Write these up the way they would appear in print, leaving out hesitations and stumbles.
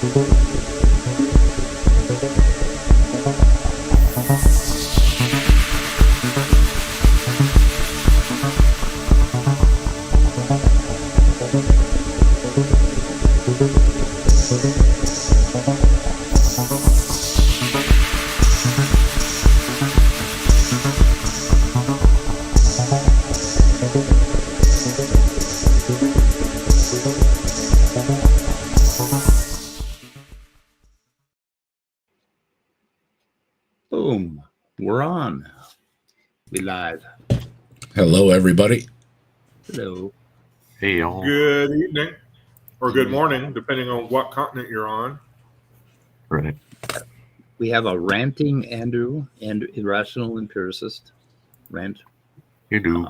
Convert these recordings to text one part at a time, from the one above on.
Boom. We're on. We live. Hello, everybody. Hello. Hey, y'all. Good evening or good morning, depending on what continent you're on. Right. We have a ranting Andrew and irrational empiricist. Rant. You do.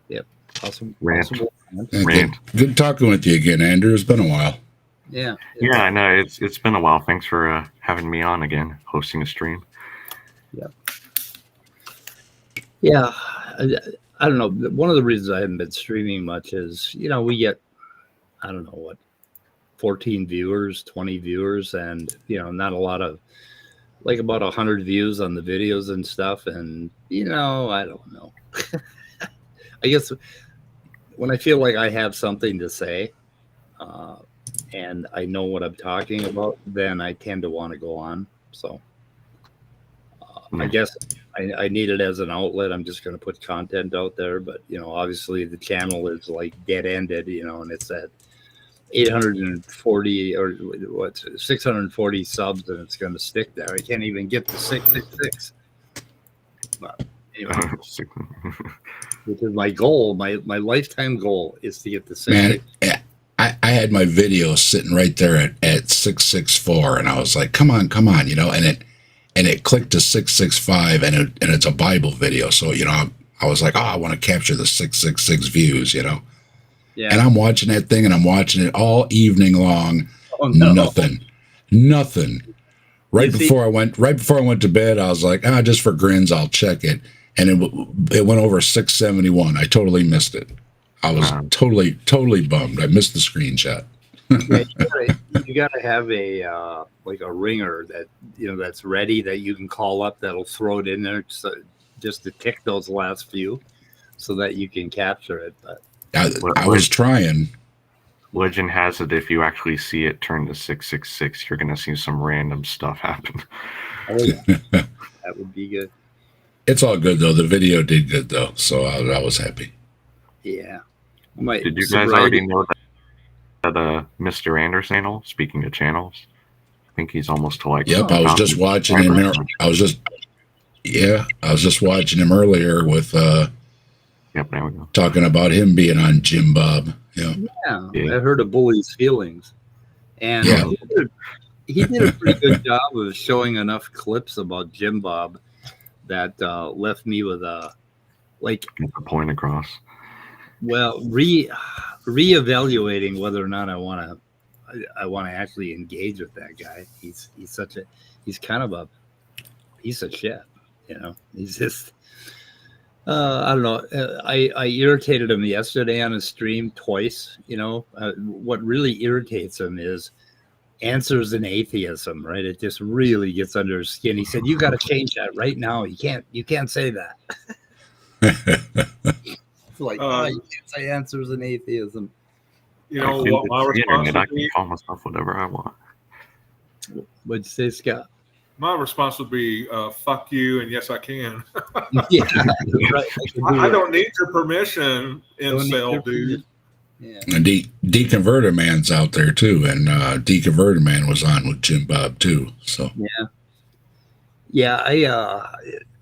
Yep. Awesome. Rant. Possible rant. Rant. Good talking with you again, Andrew. It's been a while. Yeah. Yeah, I know. It's been a while. Thanks for having me on again, hosting a stream. Yep. Yeah. I don't know. One of the reasons I haven't been streaming much is, we get, I don't know what, 14 viewers, 20 viewers, and, not a lot of, like about 100 views on the videos and stuff. And, I don't know. I guess when I feel like I have something to say and I know what I'm talking about, then I tend to want to go on. So I guess I need it as an outlet. I'm just going to put content out there. But, obviously the channel is like dead ended, and it's at 840 or what, 640 subs, and it's going to stick there. I can't even get to 666. But anyway, which is my goal. My lifetime goal is to get to 666. Man, I had my video sitting right there at 664, and I was like, come on, and it clicked to 665, and it's a Bible video. So, I was like, I want to capture the 666 views, Yeah. And I'm watching that thing, and I'm watching it all evening long. Oh, no. Nothing. Right before I went to bed, I was like, just for grins, I'll check it. And it went over 671. I totally missed it. I was totally bummed. I missed the screenshot. You gotta have a like a ringer that that's ready, that you can call up, that'll throw it in there just to tick those last few, so that you can capture it. But I was trying. Legend has it, if you actually see it turn to 666, you're gonna see some random stuff happen. Oh yeah, that would be good. It's all good though. The video did good though, so I was happy. Yeah. Did you guys already know that Mr. Anderson channel? Speaking of channels, I think he's almost to like. Yep, I was just watching him. I was just watching him earlier with. Yep, there we go. Talking about him being on JimBob. Yeah. I heard a bully's feelings, and he did a pretty good job of showing enough clips about JimBob that left me with a point across. Well, reevaluating whether or not I want to actually engage with that guy. He's kind of a piece of shit. He's just. I don't know. I irritated him yesterday on his stream twice. What really irritates him is answers in atheism, right? It just really gets under his skin. He said, "You got to change that right now. You can't say that." It's like, you can't say answers in atheism. What my response I can call myself whatever I want. What'd you say, Scott? My response would be, fuck you, and yes, I can. Yeah, right. I don't need your permission, incel dude. Yeah. And Deeeconverted Man's out there too, and Deeeconverted Man was on with JimBob too. So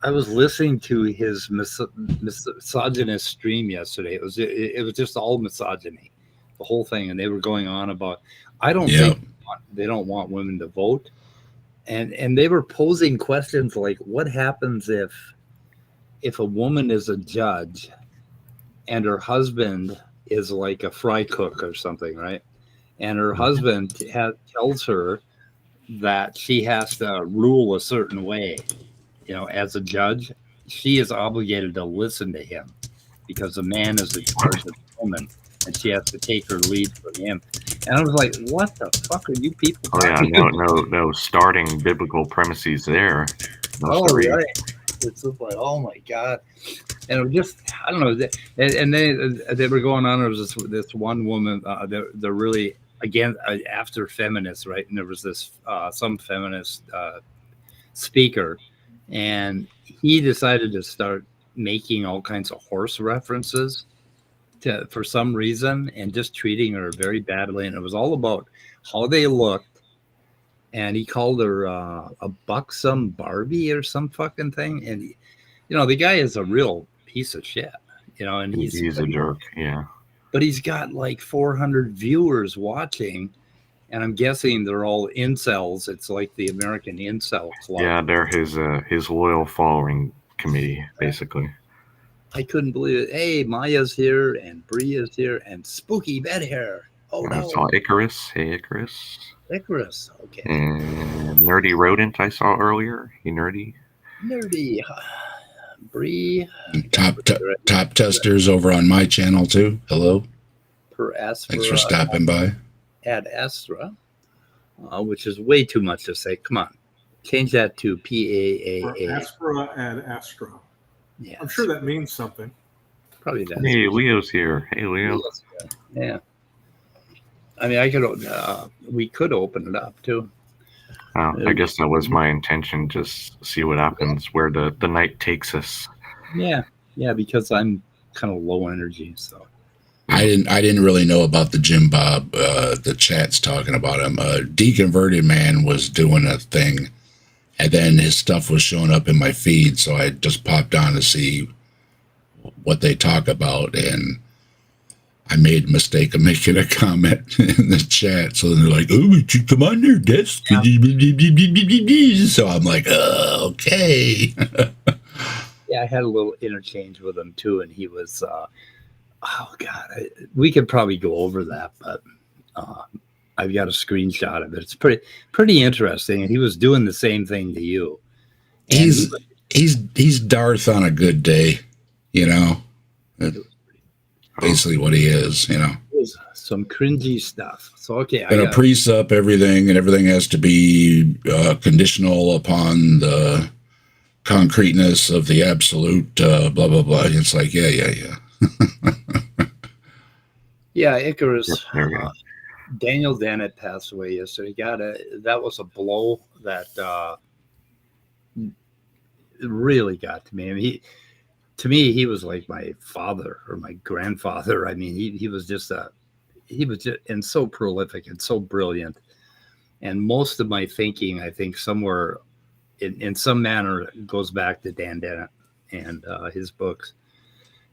I was listening to his misogynist stream yesterday. It was just all misogyny, the whole thing, and they were going on about. I don't think they don't want women to vote. And they were posing questions like, what happens if a woman is a judge and her husband is like a fry cook or something, right? And her husband tells her that she has to rule a certain way, as a judge. She is obligated to listen to him because the man is in charge of the woman. and she has to take her lead from him. And I was like, what the fuck are you people Oh yeah, talking no starting biblical premises there. No Oh, story. right. It's just like, oh my God. And it was just, I don't know. And they were going on. There was this one woman, they're really, again, after feminists, right? And there was this, some feminist speaker, and he decided to start making all kinds of horse references for some reason, and just treating her very badly. And it was all about how they looked. And he called her a buxom Barbie or some fucking thing. And, the guy is a real piece of shit, and He's a jerk, yeah. But he's got like 400 viewers watching. And I'm guessing they're all incels. It's like the American Incel Club. Yeah, they're his loyal following committee, basically. I couldn't believe it. Hey, Maya's here, and Bree is here, and Spooky Bed Hair. Oh, no. I saw Icarus. Hey, Icarus. Icarus, okay. And Nerdy Rodent I saw earlier. He nerdy. Nerdy. Bree. Top testers over on my channel, too. Hello. Thanks for stopping by. Ad Astra, which is way too much to say. Come on. Change that to PAAA. Astra ad Astra. Yeah, I'm sure that means something. Probably does. Hey, Leo's here. Hey, Leo. Yeah. I mean, we could open it up too. I guess that was my intention. Just see what happens, where the night takes us. Yeah, because I'm kind of low energy, so. I didn't really know about the JimBob. The chat's talking about him. Deeeeconverted Man was doing a thing, and then his stuff was showing up in my feed, so I just popped on to see what they talk about, and I made a mistake of making a comment in the chat. So they're like, "Oh, would you come on there, guest?" Yeah. So I'm like, okay. Yeah, I had a little interchange with him too, and he was, oh God, we could probably go over that, but I've got a screenshot of it. It's pretty interesting, and he was doing the same thing to you. And he's Darth on a good day, basically what he is, Some cringy stuff. So okay, gonna presup everything, and everything has to be conditional upon the concreteness of the absolute blah blah blah. It's like yeah. Yeah, Icarus. Daniel Dennett passed away yesterday. That was a blow that really got to me. I mean, to me, he was like my father or my grandfather. I mean, he was just and so prolific and so brilliant. And most of my thinking, I think, somewhere in some manner goes back to Dan Dennett and his books.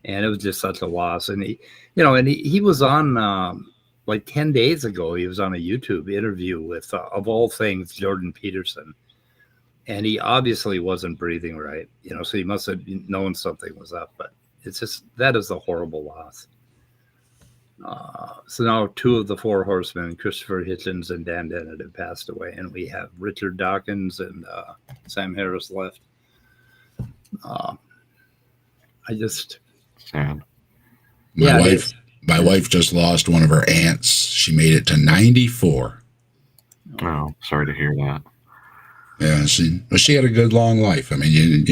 And it was just such a loss. And he was on like 10 days ago, he was on a YouTube interview with, of all things, Jordan Peterson. And he obviously wasn't breathing right, so he must have known something was up. But it's just, that is a horrible loss. So now 2 of the 4 horsemen, Christopher Hitchens and Dan Dennett, have passed away. And we have Richard Dawkins and Sam Harris left. Sad. My wife just lost one of her aunts. She made it to 94. Oh, sorry to hear that. Yeah, she had a good long life. I mean,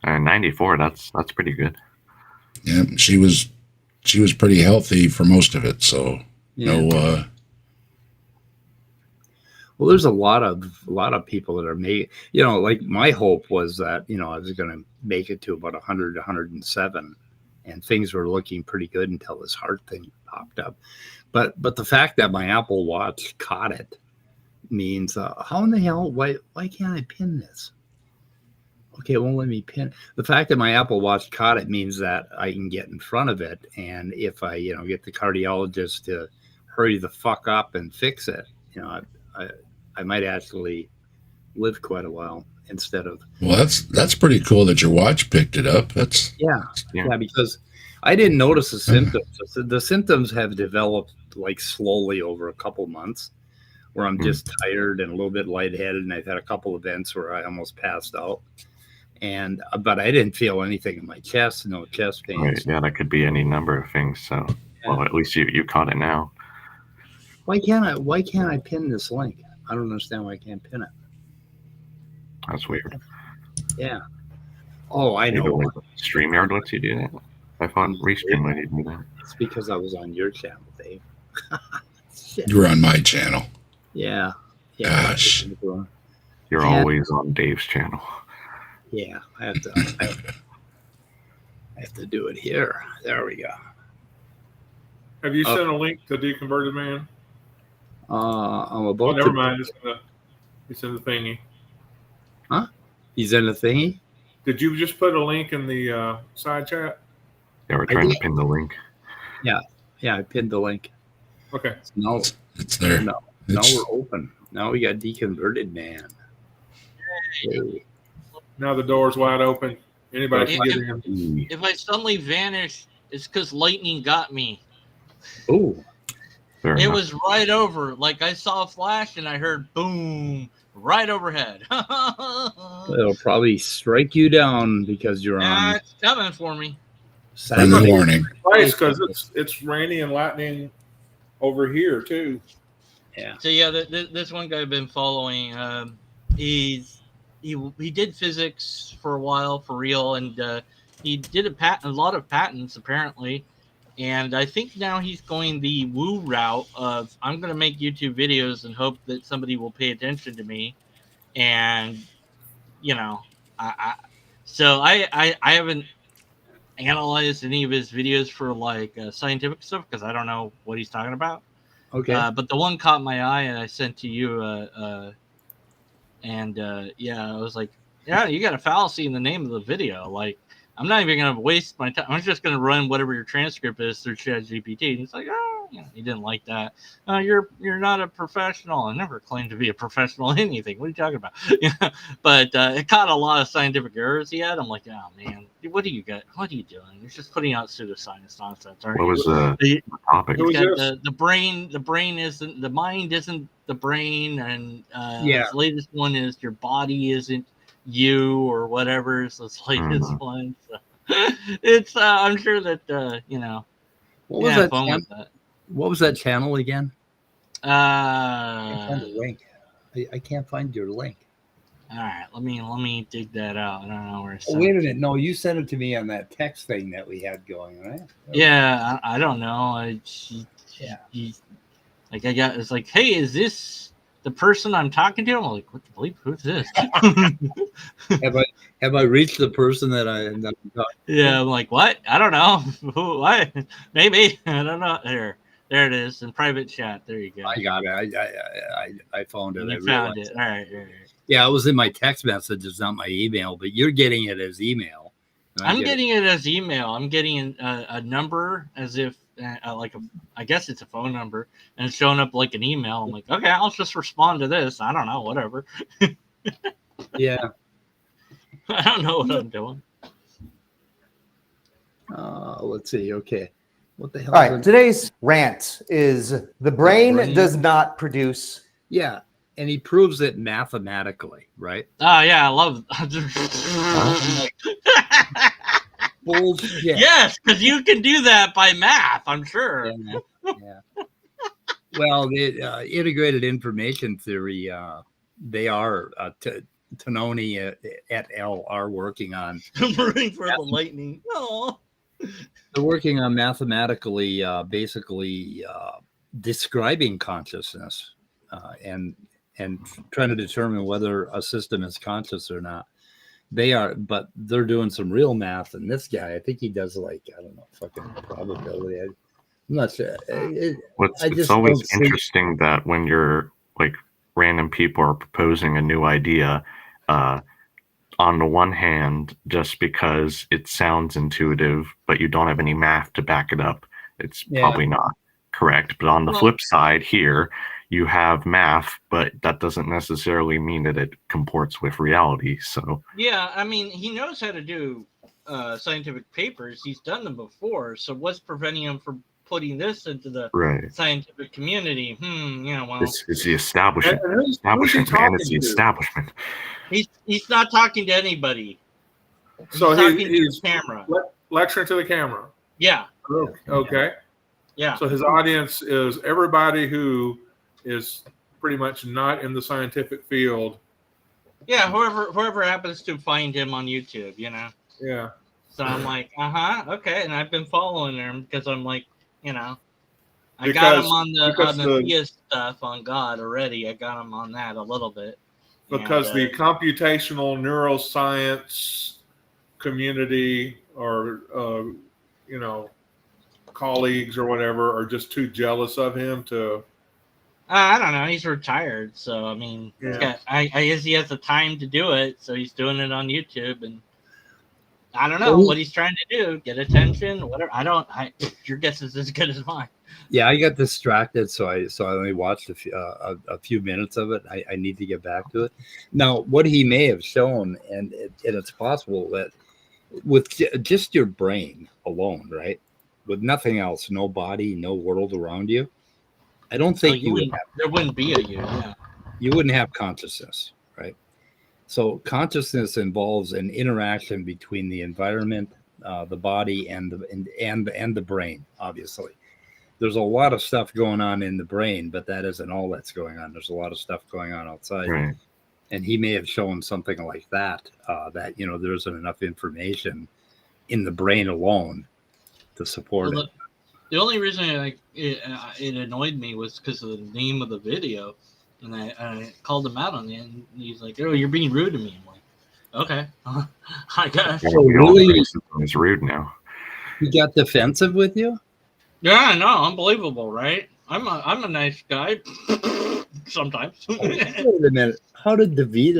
94. That's pretty good. Yeah, she was pretty healthy for most of it. So Well, there's a lot of people that are made. Like my hope was that I was going to make it to about 100, 107. And things were looking pretty good until this heart thing popped up. But the fact that my Apple Watch caught it means, how in the hell, why can't I pin this? Okay, it won't let me pin. The fact that my Apple Watch caught it means that I can get in front of it. And if I, get the cardiologist to hurry the fuck up and fix it, I might actually live quite a while. Instead of, well, that's pretty cool that your watch picked it up. That's yeah, because I didn't notice the symptoms. The symptoms have developed like slowly over a couple months, where I'm just tired and a little bit lightheaded, and I've had a couple events where I almost passed out. But I didn't feel anything in my chest, no chest pains. Right, yeah, that could be any number of things. So Well, at least you caught it now. Why can't I pin this link? I don't understand why I can't pin it. That's weird. Yeah. Oh, I know. Maybe StreamYard lets you do that. I thought Restream let you do that. It's because I was on your channel, Dave. Shit. You were on my channel. Yeah. Gosh. You're always on Dave's channel. Yeah, I have to do it here. There we go. Have you sent a link to Deconverted Man? I'm about Oh, never to. mind. It's in the thingy. Huh? He's in the thingy? Did you just put a link in the side chat? Yeah, we're trying to pin the link. Yeah, I pinned the link. Okay. No, It's there. now we're open. Now we got Deconverted Man. Hey. Now the door's wide open. Anybody can get in. If I suddenly vanish, it's because lightning got me. Oh, It was right over. Like I saw a flash and I heard boom right overhead. it'll probably strike you down because you're on. It's coming for me. Friendly warning. Twice because it's raining and lightning over here too. Yeah. So yeah, this one guy I've been following. He did physics for a while for real, and he did a lot of patents apparently. And I think now he's going the woo route of I'm going to make YouTube videos and hope that somebody will pay attention to me. And I haven't analyzed any of his videos for like scientific stuff because I don't know what he's talking about. Okay. But the one caught my eye and I sent to you. I was like, yeah, you got a fallacy in the name of the video. Like, I'm not even going to waste my time. I'm just going to run whatever your transcript is through ChatGPT. And it's like, he didn't like that. You're not a professional. I never claimed to be a professional in anything. What are you talking about? But it caught a lot of scientific errors he had. I'm like, oh man, what do you got? What are you doing? You're just putting out pseudoscience nonsense. What was the topic? The brain isn't the mind, isn't the brain, and his latest one is your body isn't you or whatever. So it's latest one. So it's I'm sure that What was that? What was that channel again? I can't find the link. I can't find your link. All right, let me dig that out. I don't know where it's. Oh, wait a minute. No, you sent it to me on that text thing that we had going, right? Yeah, I don't know. It's like, hey, is this the person I'm talking to? I'm like, what the bleep? Who's this? have I reached the person that I'm talking to? Yeah, I'm like, what? I don't know. What? Maybe. I don't know. There it is in private chat. There you go. I got it. I found it. You found it. All right. Yeah, it was in my text message. It's not my email, but you're getting it as email. I'm getting it as email. I'm getting a number as if I guess it's a phone number, and it's showing up like an email. I'm like, okay, I'll just respond to this. I don't know, whatever. Yeah. I don't know what I'm doing. Let's see. Okay. What the hell? All right. Today's rant is the brain does not produce. Yeah. And he proves it mathematically, right? Oh, yeah. I love Bullshit. Yes, because you can do that by math, I'm sure. Yeah. Well, the integrated information theory, they are, Tononi et al. Are working on. I'm rooting for the lightning. Oh. They're working on mathematically, basically describing consciousness and trying to determine whether a system is conscious or not. They are, but they're doing some real math. And this guy, I think he does fucking probability. I'm not sure. It's always interesting that when you're like random people are proposing a new idea, on the one hand, just because it sounds intuitive, but you don't have any math to back it up, it's probably not correct. But on the flip side here, you have math, but that doesn't necessarily mean that it comports with reality. So yeah, I mean, he knows how to do scientific papers. He's done them before. So what's preventing him from putting this into the scientific community? It's the establishment. It's the establishment. He's not talking to anybody. So he's talking to the camera. Lecturing to the camera. Yeah. Okay. Yeah. So his audience is everybody who is pretty much not in the scientific field. Yeah, whoever happens to find him on YouTube, you know. Yeah. So I'm like, okay, and I've been following him because I'm like, you know, I Because- got him on because the theist stuff on God already. I got him on that a little bit. Because And, the computational neuroscience community or, you know, colleagues or whatever are just too jealous of him to. I don't know. He's retired, so I mean, Yeah. I guess he has the time to do it, so he's doing it on YouTube, and I don't know Well, what he's trying to do. Get attention, whatever. Your guess is as good as mine. Yeah, I got distracted, so I only watched a few minutes of it. I need to get back to it. Now, what he may have shown, and it's possible that with just your brain alone, right, with nothing else, no body, no world around you, I don't think there wouldn't be a you. Yeah. You wouldn't have consciousness, right? So consciousness involves an interaction between the environment, the body, and the brain. Obviously, there's a lot of stuff going on in the brain, but that isn't all that's going on. There's a lot of stuff going on outside, Right. and he may have shown something like that. That there isn't enough information in the brain alone to support it. The only reason it annoyed me was because of the name of the video, and I called him out on it, and he's like, "Oh, you're being rude to me." I'm like, "Okay, I guess." So really, It's rude now. he got defensive with you? Yeah, no, unbelievable, right? I'm a nice guy sometimes. Wait a minute. How to defeat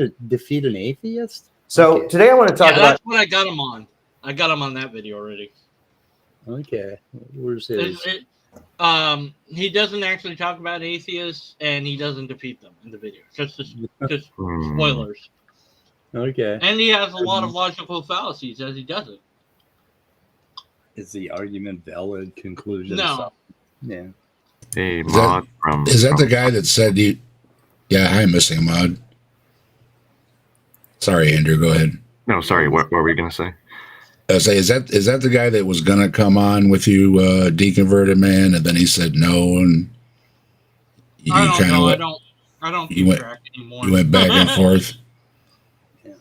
an atheist? So Okay. today I want to talk about. That's what I got him on. I got him on that video already. Okay, where's his? He doesn't actually talk about atheists, and he doesn't defeat them in the video. Just spoilers. Okay, And he has a lot of logical fallacies as he does it. is the argument valid? Conclusion? No. Yeah. Hey, Mod from. Is that the guy that said you? Yeah, hi, Missing Mod. Sorry, Andrew. Go ahead. No, sorry. What were we gonna say? Is that the guy that was gonna come on with you, Deconverted Man, and then he said no, and you I don't kind know. of I don't you keep went- track anymore. you went back and forth. Yeah.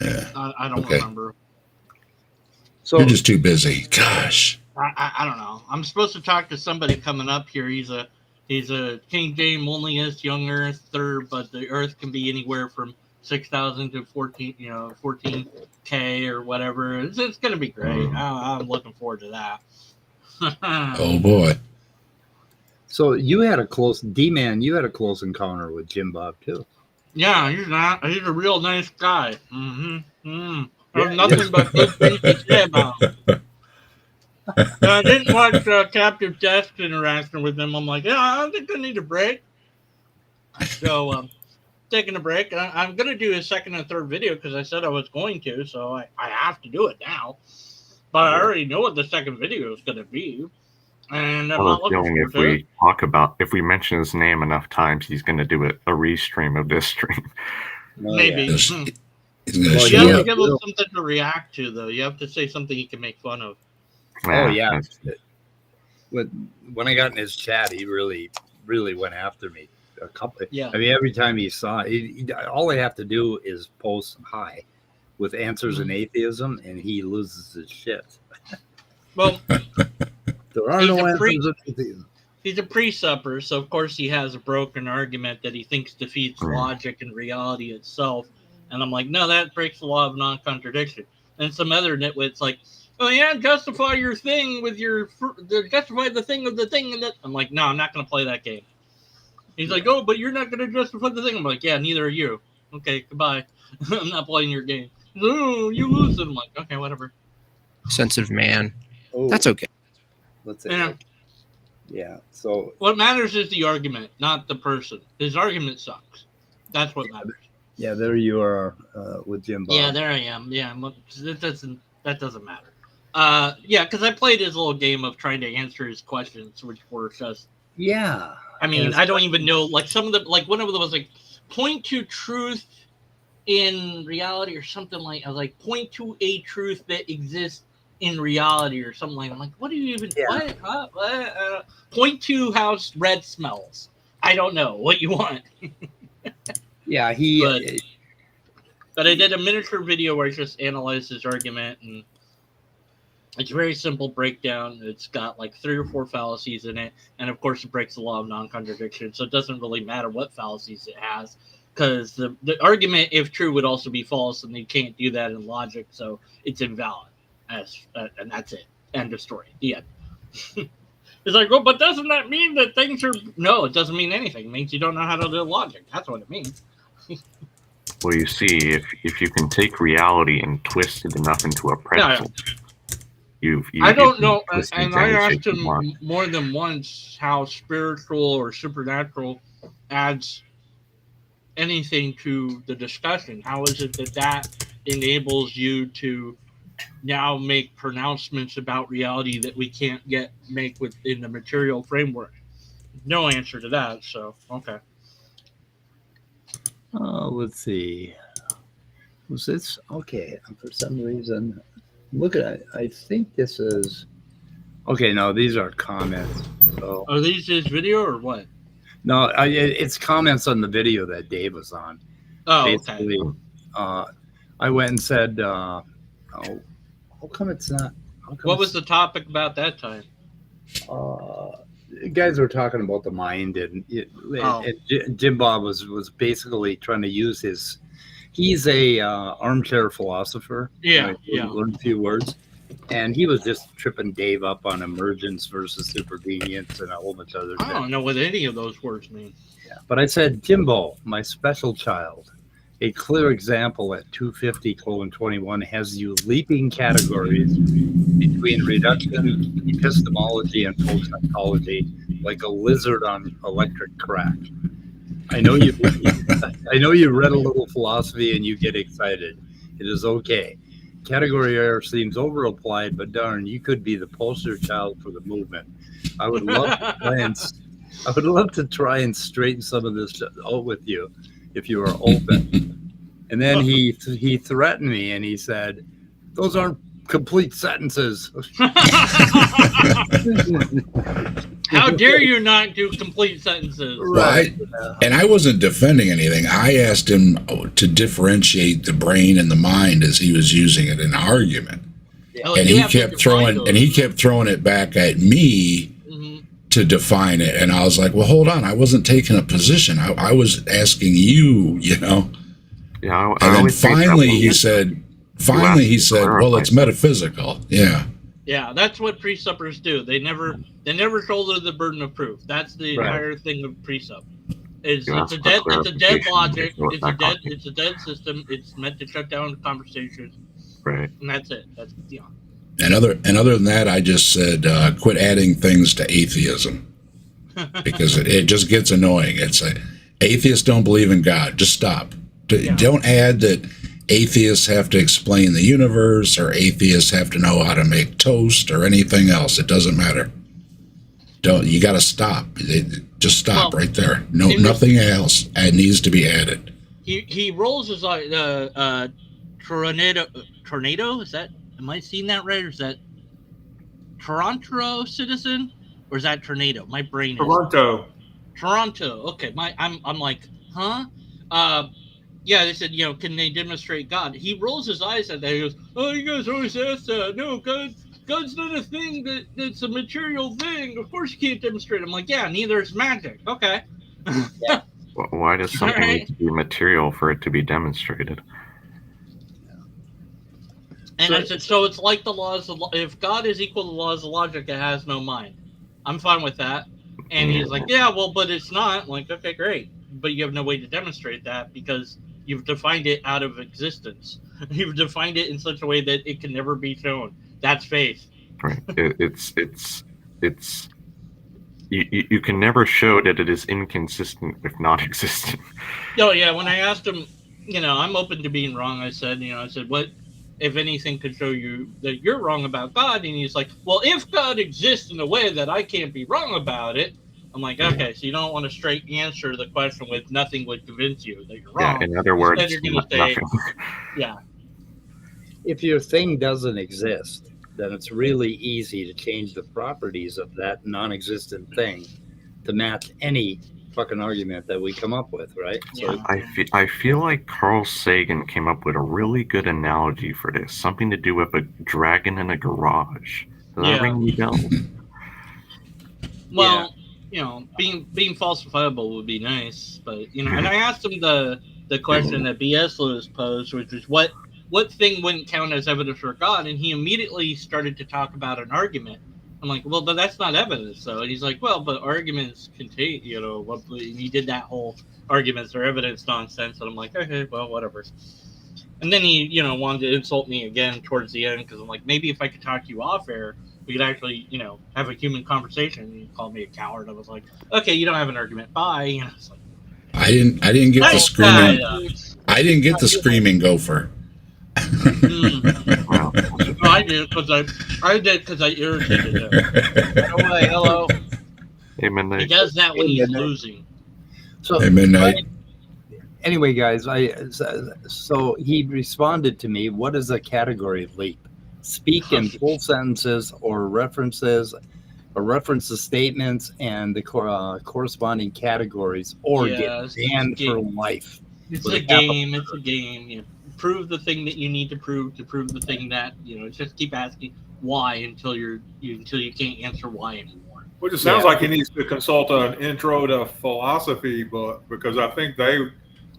Yeah, I don't Okay. remember. So you're just too busy. Gosh. I don't know. I'm supposed to talk to somebody coming up here. He's a King James onlyist, young earther, but the Earth can be anywhere from 6,000 to 14K or whatever. It's going to be great. I'm looking forward to that. Oh boy. So you had a close D-Man. You had a close encounter with JimBob too. Yeah, he's a real nice guy. Mm-hmm. Yeah, Nothing but good things to say about him. I didn't watch Captive Death's interaction with him. I'm like, yeah, I think I need a break. So, taking a break. I'm going to do a second and third video because I said I was going to, so I have to do it now. But I already know what the second video is going to be. And I'm I not have a looking feeling forward if we mention his name enough times, he's going to do a restream of this stream. Oh, Maybe. yeah. He's gonna Well, You show have to up. give him something to react to, though. You have to say something he can make fun of. Oh yeah. that's- When I got in his chat, he really went after me. A couple. Yeah. I mean, every time he saw, all I have to do is post hi with answers in atheism, and he loses his shit. Well, There are He's no a answers freak. in atheism. he's a pre-supper, so of course he has a broken argument that he thinks defeats logic and reality itself. And I'm like, no, that breaks the law of non-contradiction. And some other nitwit's like, oh yeah, justify your thing with justify the thing of the thing. And that. I'm like, no, I'm not going to play that game. He's like, oh, but you're not going to justify the thing. I'm like, yeah, neither are you. Okay, goodbye. I'm not playing your game. Oh, you lose it. I'm like, okay, whatever. Sensitive man. Oh, That's okay. let's Yeah. say. Yeah. So What matters is the argument, not the person. His argument sucks. That's what matters. yeah, there you are with JimBob. Yeah, there I am. Yeah, that doesn't matter. Yeah, because I played his little game of trying to answer his questions, which were just. Yeah. I mean, Yes. I don't even know. Like some of the, like one of them was like, point to truth in reality or something like. I was like, point to a truth that exists in reality or something like. I'm like, what do you even? Yeah. What? Huh? What? point to how red smells. I don't know what you want. Yeah, But I did a miniature video where I just analyzed his argument, and it's a very simple breakdown. It's got like 3 or 4 fallacies in it, and of course it breaks the law of non-contradiction, so it doesn't really matter what fallacies it has, because the argument, if true, would also be false, and they can't do that in logic, so it's invalid. And that's it. End of story. The end. It's like, well, but doesn't that mean that things are... No, it doesn't mean anything. It means you don't know how to do logic. That's what it means. Well, you see, if you can take reality and twist it enough into a pretzel, I don't know, and I asked him more than once how spiritual or supernatural adds anything to the discussion. How is it that enables you to now make pronouncements about reality that we can't make within the material framework? No answer to that, so okay. Let's see. Was this okay? For some reason, look at it. I think this is okay. No, these are comments. So are these his video or what? No, it's comments on the video that Dave was on. Oh, basically, okay. I went and said, "Oh, how come it's not?" What was the topic about that time? Guys were talking about the mind, and JimBob was basically trying to use his. He's a armchair philosopher. Yeah. Learned a few words, and he was just tripping Dave up on emergence versus supervenience and a whole bunch of other things. I don't know what any of those words mean. Yeah, but I said, Jimbo, my special child, a clear example at 250:21 has you leaping categories between reduction, epistemology, and full psychology like a lizard on electric crack. I know you read a little philosophy and you get excited. It is okay. Category error seems over-applied, but darn, you could be the poster child for the movement. I would love to try and straighten some of this out with you if you are open. And then he threatened me and he said, "Those aren't complete sentences." How dare you not do complete sentences? Right. And I wasn't defending anything. I asked him to differentiate the brain and the mind as he was using it in argument. Yeah. And he kept throwing it back at me to define it. And I was like, well, hold on. I wasn't taking a position. I was asking you, Yeah. And then finally he said, well, it's metaphysical. Yeah. Yeah, that's what presuppers do. They never shoulder the burden of proof. That's the entire thing of precept. It's a dead logic. It's a dead system. It's meant to shut down the conversation. Right. And that's it. And other than that, I just said quit adding things to atheism because it just gets annoying. It's like atheists don't believe in God. Just stop. Don't add that atheists have to explain the universe or atheists have to know how to make toast or anything else. It doesn't matter. You got to stop. Just stop right there. No, nothing else needs to be added. He rolls his tornado. Is that? Am I seeing that right? Or is that Toronto citizen? Or is that tornado? My brain is Toronto. Okay. I'm like, huh? Yeah, they said, can they demonstrate God? He rolls his eyes at that. He goes, oh, you guys always ask that. No, God's not a thing that's a material thing. Of course you can't demonstrate it. I'm like, yeah, neither is magic. Okay. Yeah. Why does something need to be material for it to be demonstrated? And I said, so it's like the laws of if God is equal to the laws of logic, it has no mind. I'm fine with that. And he's like, yeah, well, but it's not. I'm like, okay, great. But you have no way to demonstrate that because you've defined it out of existence. You've defined it in such a way that it can never be shown. That's faith. Right. You can never show that it is inconsistent with not existent. Oh yeah. When I asked him, I'm open to being wrong. I said, what, if anything, could show you that you're wrong about God? And he's like, well, if God exists in a way that I can't be wrong about it. I'm like, okay, so you don't want to straight answer the question with nothing would convince you that you're wrong. Yeah, in other words, you're going to say, if your thing doesn't exist, then it's really easy to change the properties of that non-existent thing to match any fucking argument that we come up with, right? Yeah. So I feel like Carl Sagan came up with a really good analogy for this. Something to do with a dragon in a garage. Does that ring any bells? Well, being falsifiable would be nice, but and I asked him the question that B.S. Lewis posed, which is what thing wouldn't count as evidence for God, and he immediately started to talk about an argument. I'm like, well, but that's not evidence, though. And he's like, well, but arguments contain, and he did that whole arguments are evidence nonsense, and I'm like, okay, well, whatever. And then he, wanted to insult me again towards the end, because I'm like, maybe if I could talk to you off air, we could actually, have a human conversation. And he called me a coward. I was like, okay, you don't have an argument. Bye. It's like, I didn't get the screaming. I didn't get the screaming gopher. I did because I irritated him. No way, hello. Hey, Midnight. He does that when he's losing. So Hey, Midnight. anyway, guys, so he responded to me. What is a category leap? Speak in full sentences or references, or reference the statements and the corresponding categories, or get banned for life. It's a game. It's a game. You prove the thing that you need to prove the thing that Just keep asking why until you can't answer why anymore. Which it sounds like he needs to consult an intro to philosophy book, because I think they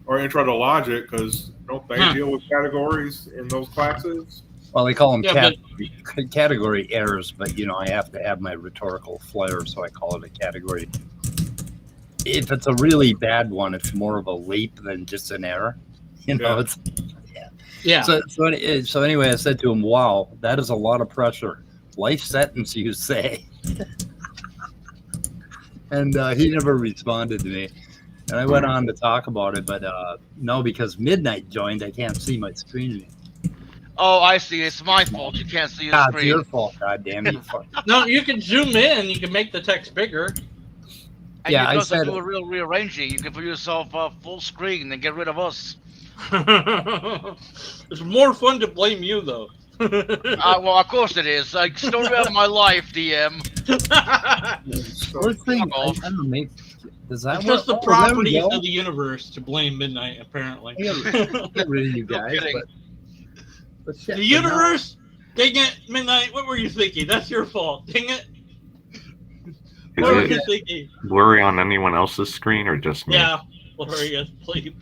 are intro to logic, because don't they deal with categories in those classes? Well, they call them category errors, but I have to have my rhetorical flair, so I call it a category. If it's a really bad one, it's more of a leap than just an error. It's So anyway, I said to him, "Wow, that is a lot of pressure. Life sentence, you say?" And he never responded to me. And I went on to talk about it, but no, because Midnight joined, I can't see my screen. Oh, I see. It's my fault. You can't see the screen. It's your fault. God damn it. No, you can zoom in. You can make the text bigger. And you can also do a real rearranging. You can put yourself full screen and get rid of us. It's more fun to blame you, though. Well, of course it is. Like, story of my life, DM. Does that it's just the properties of the universe to blame Midnight, apparently. Get rid of you guys. But shit, the universe? Dang it, Midnight, what were you thinking? That's your fault. Dang it. What were you thinking? Blurry on anyone else's screen or just me? Yeah, blurry, yes, please.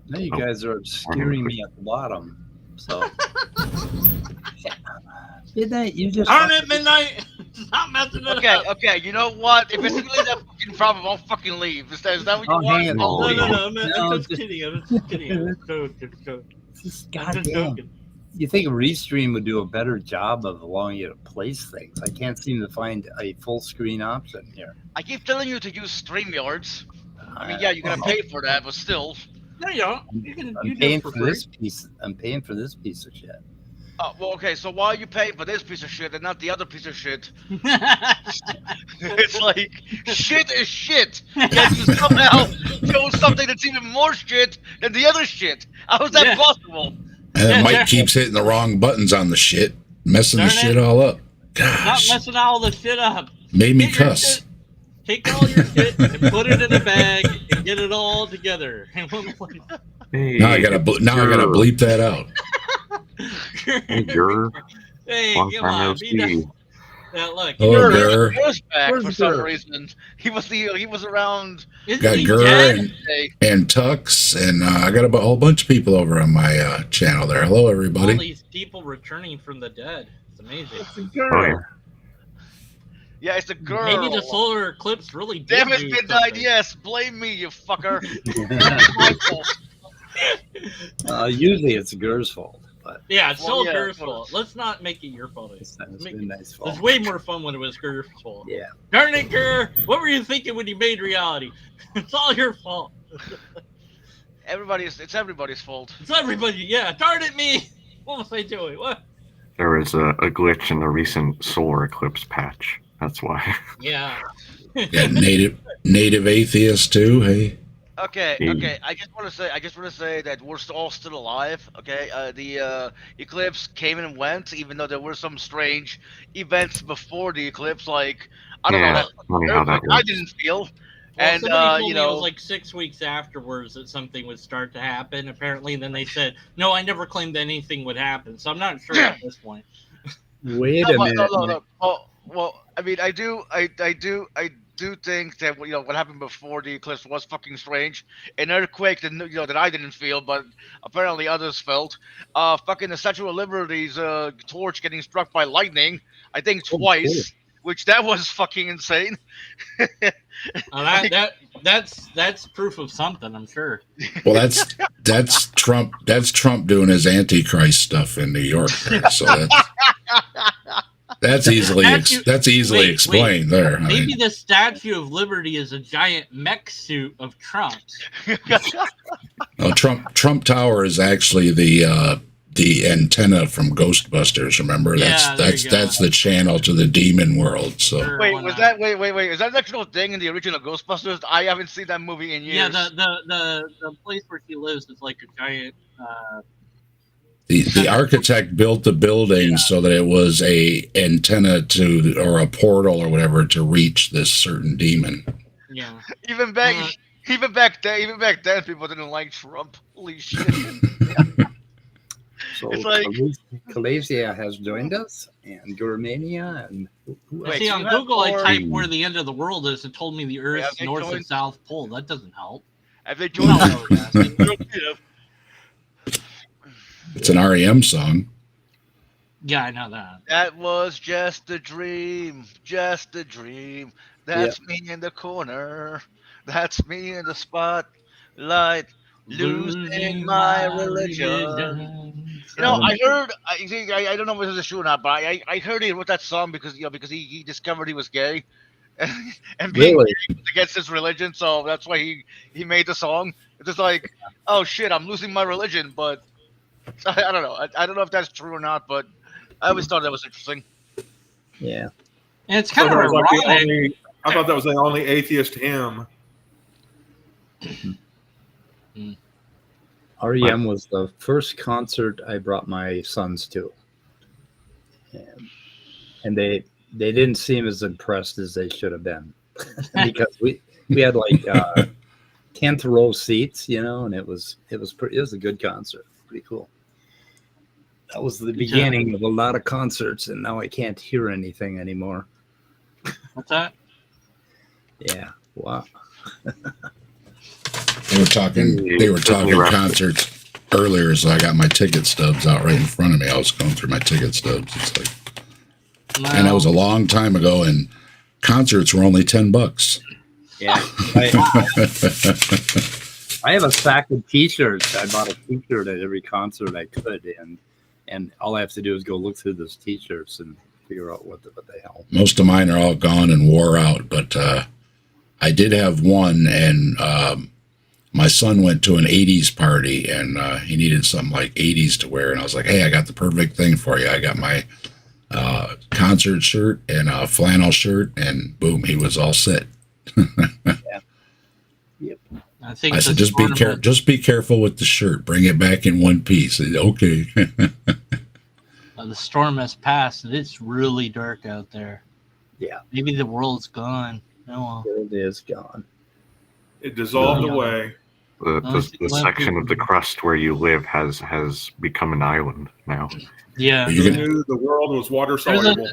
Now you guys are obscuring me at the bottom. So Midnight, you just darn it, Midnight! Stop messing it up. Okay, you know what? If it's really that fucking problem, I'll fucking leave. Is that what you want? No, I'm just kidding. I'm just kidding. Goddamn. You think Restream would do a better job of allowing you to place things? I can't seem to find a full screen option here. I keep telling you to use StreamYards. I mean, yeah, you're gonna pay for that, but still. No, you don't. I'm paying for this piece. I'm paying for this piece of shit. Well, okay. So why are you paying for this piece of shit and not the other piece of shit? It's like shit is shit. Yet you somehow chose something that's even more shit than the other shit. How is that possible? And then Mike keeps hitting the wrong buttons on the shit, messing the shit all up. Gosh. Not messing all the shit up. Made me cuss. Take all your shit and put it in a bag and get it all together in one place. Now I gotta bleep that out. Hey, come on, now look, Gur. Back for some reason. He was around. Got Gur and Tux, and I got a whole bunch of people over on my channel there. Hello, everybody. All these people returning from the dead. It's amazing. It's a girl. Yeah, it's a girl. Maybe the solar eclipse really did. Damn it, Midnight. Yes, blame me, you fucker. My fault. Usually it's Gur's fault. But yeah, it's still Gur's fault. Let's not make it your fault. It's fault. It's way more fun when it was Gur's fault. Yeah. Darn it, Gur! What were you thinking when you made reality? It's all your fault. It's everybody's fault. It's everybody. Yeah. Darn it, me. What was I doing? What? There was a glitch in the recent solar eclipse patch. That's why. Yeah. Yeah, native atheist too. Hey. Okay. I just want to say that we're all still alive. Okay. The eclipse came and went, even though there were some strange events before the eclipse. Like I don't know that earthquake I didn't feel. Well, And somebody told me it was like 6 weeks afterwards that something would start to happen. Apparently, and then they said, "No, I never claimed anything would happen." So I'm not sure at this point. Wait a minute. No. Well, I mean, I do think that what happened before the eclipse was fucking strange. An earthquake that that I didn't feel, but apparently others felt. Fucking the Statue of Liberty's torch getting struck by lightning. I think twice, which that was fucking insane. That's proof of something, I'm sure. Well, that's Trump. That's Trump doing his Antichrist stuff in New York. There, so that's easily explained there. Maybe the Statue of Liberty is a giant mech suit of Trump's. No, Trump Tower is actually the antenna from Ghostbusters. Remember, that's the channel to the demon world. So wait, is that an actual thing in the original Ghostbusters? I haven't seen that movie in years. Yeah, the place where she lives is like a giant. The architect built the building so that it was a antenna or a portal or whatever to reach this certain demon. Yeah. Even back then, people didn't like Trump. Holy shit. So it's like Kalasia has joined us, and Gourmania, and see on Google, I typed where the end of the world is. It told me the Earth's north and south pole. That doesn't help. Have they joined? It's an REM song. Yeah, I know that. That was just a dream, just a dream. That's me in the corner. That's me in the spotlight, losing my religion. I heard. I don't know whether it's true or not, but I heard he wrote that song because he discovered he was gay, and being gay was against his religion, so that's why he made the song. It's just like, oh shit, I'm losing my religion, but I don't know. I don't know if that's true or not, but I always thought that was interesting. Yeah, and it's kind of ironic. I thought that was the only atheist hymn. REM was the first concert I brought my sons to, and they didn't seem as impressed as they should have been because we had like 10th row seats, and it was a good concert, pretty cool. That was the beginning of a lot of concerts, and now I can't hear anything anymore. What's that? Yeah, wow. They were talking concerts earlier, so I got my ticket stubs out right in front of me. I was going through my ticket stubs. It's like, and that was a long time ago, and concerts were only $10. Yeah. I have a stack of T-shirts. I bought a T-shirt at every concert I could, and all I have to do is go look through those T-shirts and figure out what the hell. Most of mine are all gone and wore out, but I did have one, and my son went to an 80s party, and he needed something like 80s to wear, and I was like, hey, I got the perfect thing for you. I got my concert shirt and a flannel shirt, and boom, he was all set. Yeah. Yep. I said, just be careful with the shirt. Bring it back in one piece. Okay. The storm has passed, and it's really dark out there. Yeah. Maybe the world's gone. Oh, well. It is gone. It dissolved away. The section of the crust where you live has become an island now. Yeah. You knew the world was water soluble.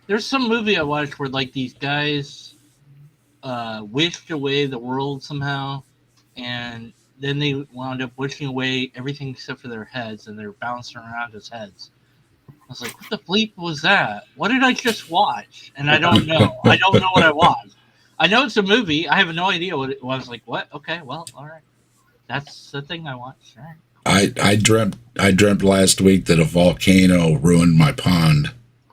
There's some movie I watched where like these guys wished away the world somehow, and then they wound up wishing away everything except for their heads, and they're bouncing around as heads. I was like, what the bleep was that? What did I just watch? And I don't know. I don't know what I watched. I know it's a movie. I have no idea what it was. Like, what? Okay, well, all right. That's the thing I watched. All right. I dreamt last week that a volcano ruined my pond.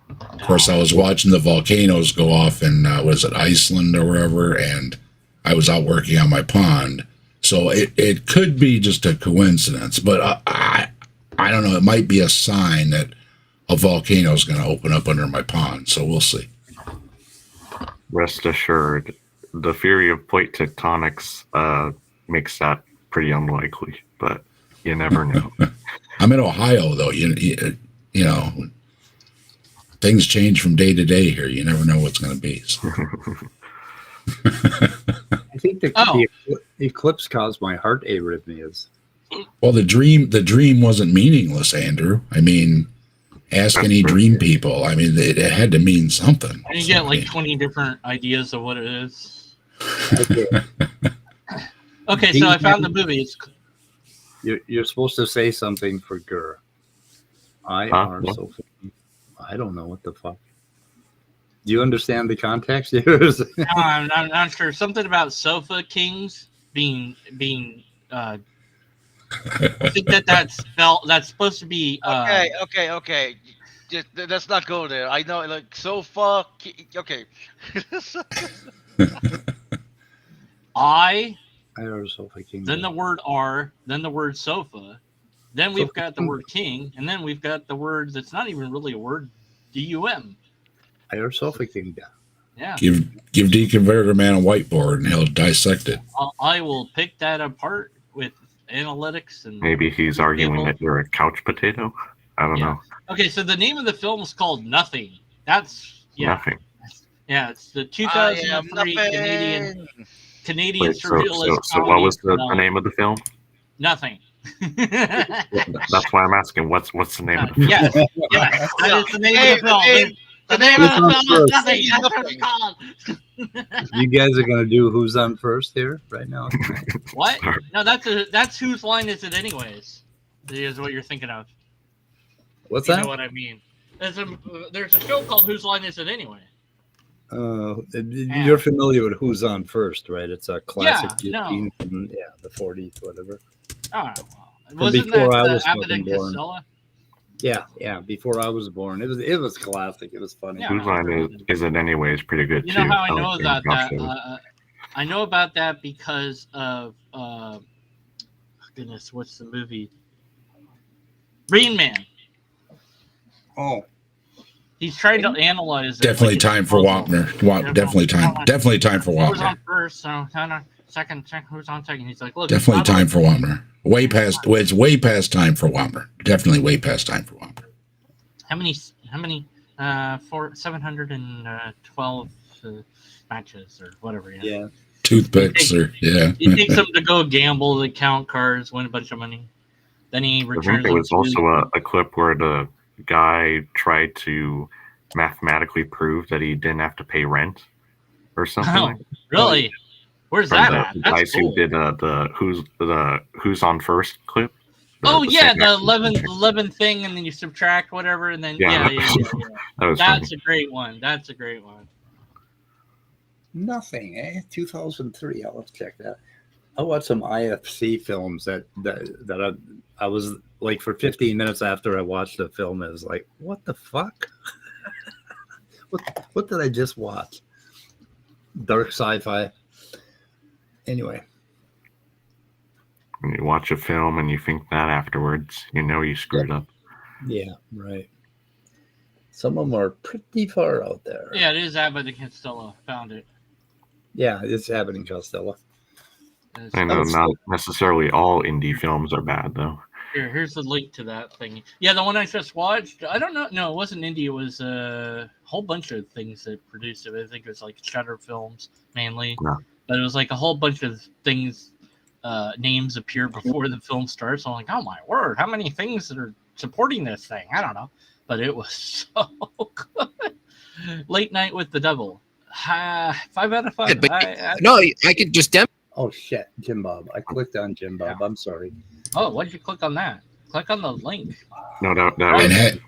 Of course, I was watching the volcanoes go off in, was it Iceland or wherever, and I was out working on my pond. So it could be just a coincidence, but I don't know. It might be a sign that a volcano is going to open up under my pond. So we'll see. Rest assured, the theory of plate tectonics makes that pretty unlikely, but you never know. I'm in Ohio, though. You know, things change from day to day here. You never know what's going to be. So. I think the eclipse caused my heart arrhythmias. Well, the dream wasn't meaningless, Andrew. I mean, ask any dream people. I mean, it had to mean something. And you get like 20 different ideas of what it is. Okay, so I found the movie. It's You're supposed to say something for Gur. I don't know what the fuck. Do you understand the context here? No, I'm not sure. Something about sofa kings being. I think that's supposed to be. Okay. Just, let's not go there. I know, like sofa. Okay. I. or sofa king. Then the word R. Then the word sofa. Then we've got the word king, and then we've got the word that's not even really a word. DUM. I heard sofa king down. Yeah. Give Deeeeconverted Man a whiteboard and he'll dissect it. I will pick that apart with analytics and maybe he's arguing that you're a couch potato. I don't know. Okay, so the name of the film is called Nothing. That's Nothing. Yeah, it's the 2003 Canadian Wait, surrealist. So what was the name of the film? Nothing. That's why I'm asking. What's the name of the film? Yes, that is the name of the film. The name of the film is Nothing. That's what it's called. You guys are gonna do who's on first here right now? What? No, that's whose line is it anyways? Is what you're thinking of. What's you that? You know what I mean? There's a show called Whose Line Is It Anyway? You're familiar with Who's On First, right? It's a classic from the 40s, whatever. Oh, well. Wasn't before that I was Abbott and born. Costello? Yeah, before I was born. It was classic. It was funny. Whose Line Is It Anyway is pretty good you too. You know how I know about that? I know about that because of goodness, what's the movie? Rain Man. Oh. He's trying to analyze it. Definitely time for Wapner. Definitely time for Who's Wapner. on first? So second. Who's on second? He's like, look. Definitely time for Wapner. It's way past time for Wapner. Definitely way past time for Wapner. How many? 712 matches or whatever. Yeah. Toothpicks He takes them to go gamble, to count cards, win a bunch of money. Then he returns. I think there was also a clip where the guy tried to mathematically prove that he didn't have to pay rent or something. Oh, really? Where's that at? The That's guys cool. who did the Who's On First clip. The 11 thing, and then you subtract whatever, and then yeah. That's a great one. Nothing, eh? 2003. I'll have to check that. I watched some IFC films that I was like, for 15 minutes after I watched the film, it was like, what the fuck? what did I just watch? Dark sci-fi. Anyway. When you watch a film and you think that afterwards, you know you screwed up. Yeah, right. Some of them are pretty far out there. Yeah, it is Abbott and Costello. Found it. Yeah, it's Abbott and Costello. I know not necessarily all indie films are bad, though. Here's the link to that thing. Yeah, the one I just watched. I don't know. No, it wasn't indie. It was a whole bunch of things that produced it. I think it was like Shutter Films mainly. Yeah. But it was like a whole bunch of things. Names appear before the film starts. I'm like, oh my word, how many things that are supporting this thing? I don't know, but it was so good. Late Night with the Devil. 5 out of 5. Yeah, I could just Oh shit, JimBob. I clicked on JimBob. I'm sorry. Oh, why did you click on that? Click on the link. No, that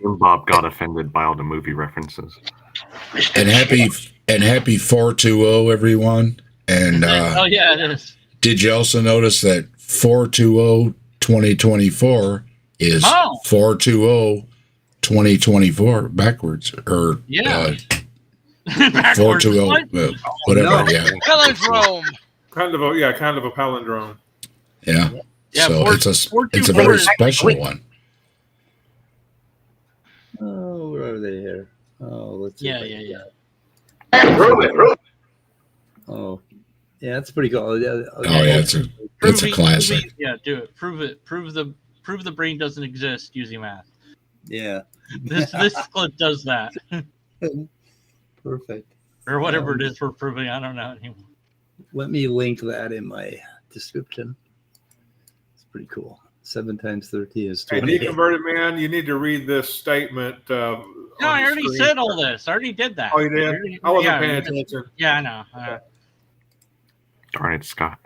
was Bob got offended by all the movie references. And happy 420, everyone. And oh yeah, it is. Did you also notice that 420-2024 is 420-2024 backwards, or backwards. 420, whatever. No. Yeah, Palindrome. Kind of a palindrome. Yeah. So it's a very special one. Oh, where are they here? Oh, let's see. Yeah. Oh, Yeah, that's pretty cool. Yeah, Oh yeah, it's a classic. Yeah, do it. Prove it. Prove the brain doesn't exist using math. Yeah. This clip does that. Perfect. Or whatever it is we're proving. I don't know anymore. Let me link that in my description. It's pretty cool. 7 times 13 is 28. Hey, Deconverted Man, you need to read this statement. No, I already said all this. I already did that. Oh, you did? I wasn't paying attention. Yeah, I know. All right, Scott.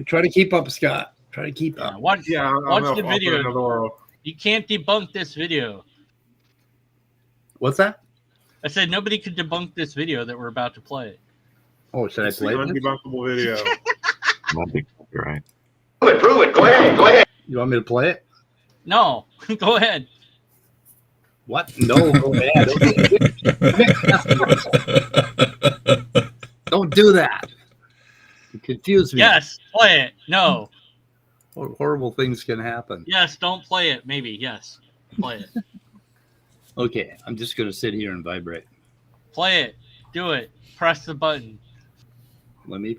Try to keep up, Scott. Try to keep up. Watch the video. You can't debunk this video. What's that? I said nobody could debunk this video that we're about to play. Oh, should I play it? Undebunkable video. You're right. Prove it. Go ahead. You want me to play it? No, go ahead. What? No, go ahead. Don't do that. You confuse me. Yes, play it. No. Horrible things can happen. Yes, don't play it. Maybe. Yes, play it. Okay, I'm just going to sit here and vibrate. Play it. Do it. Press the button. Let me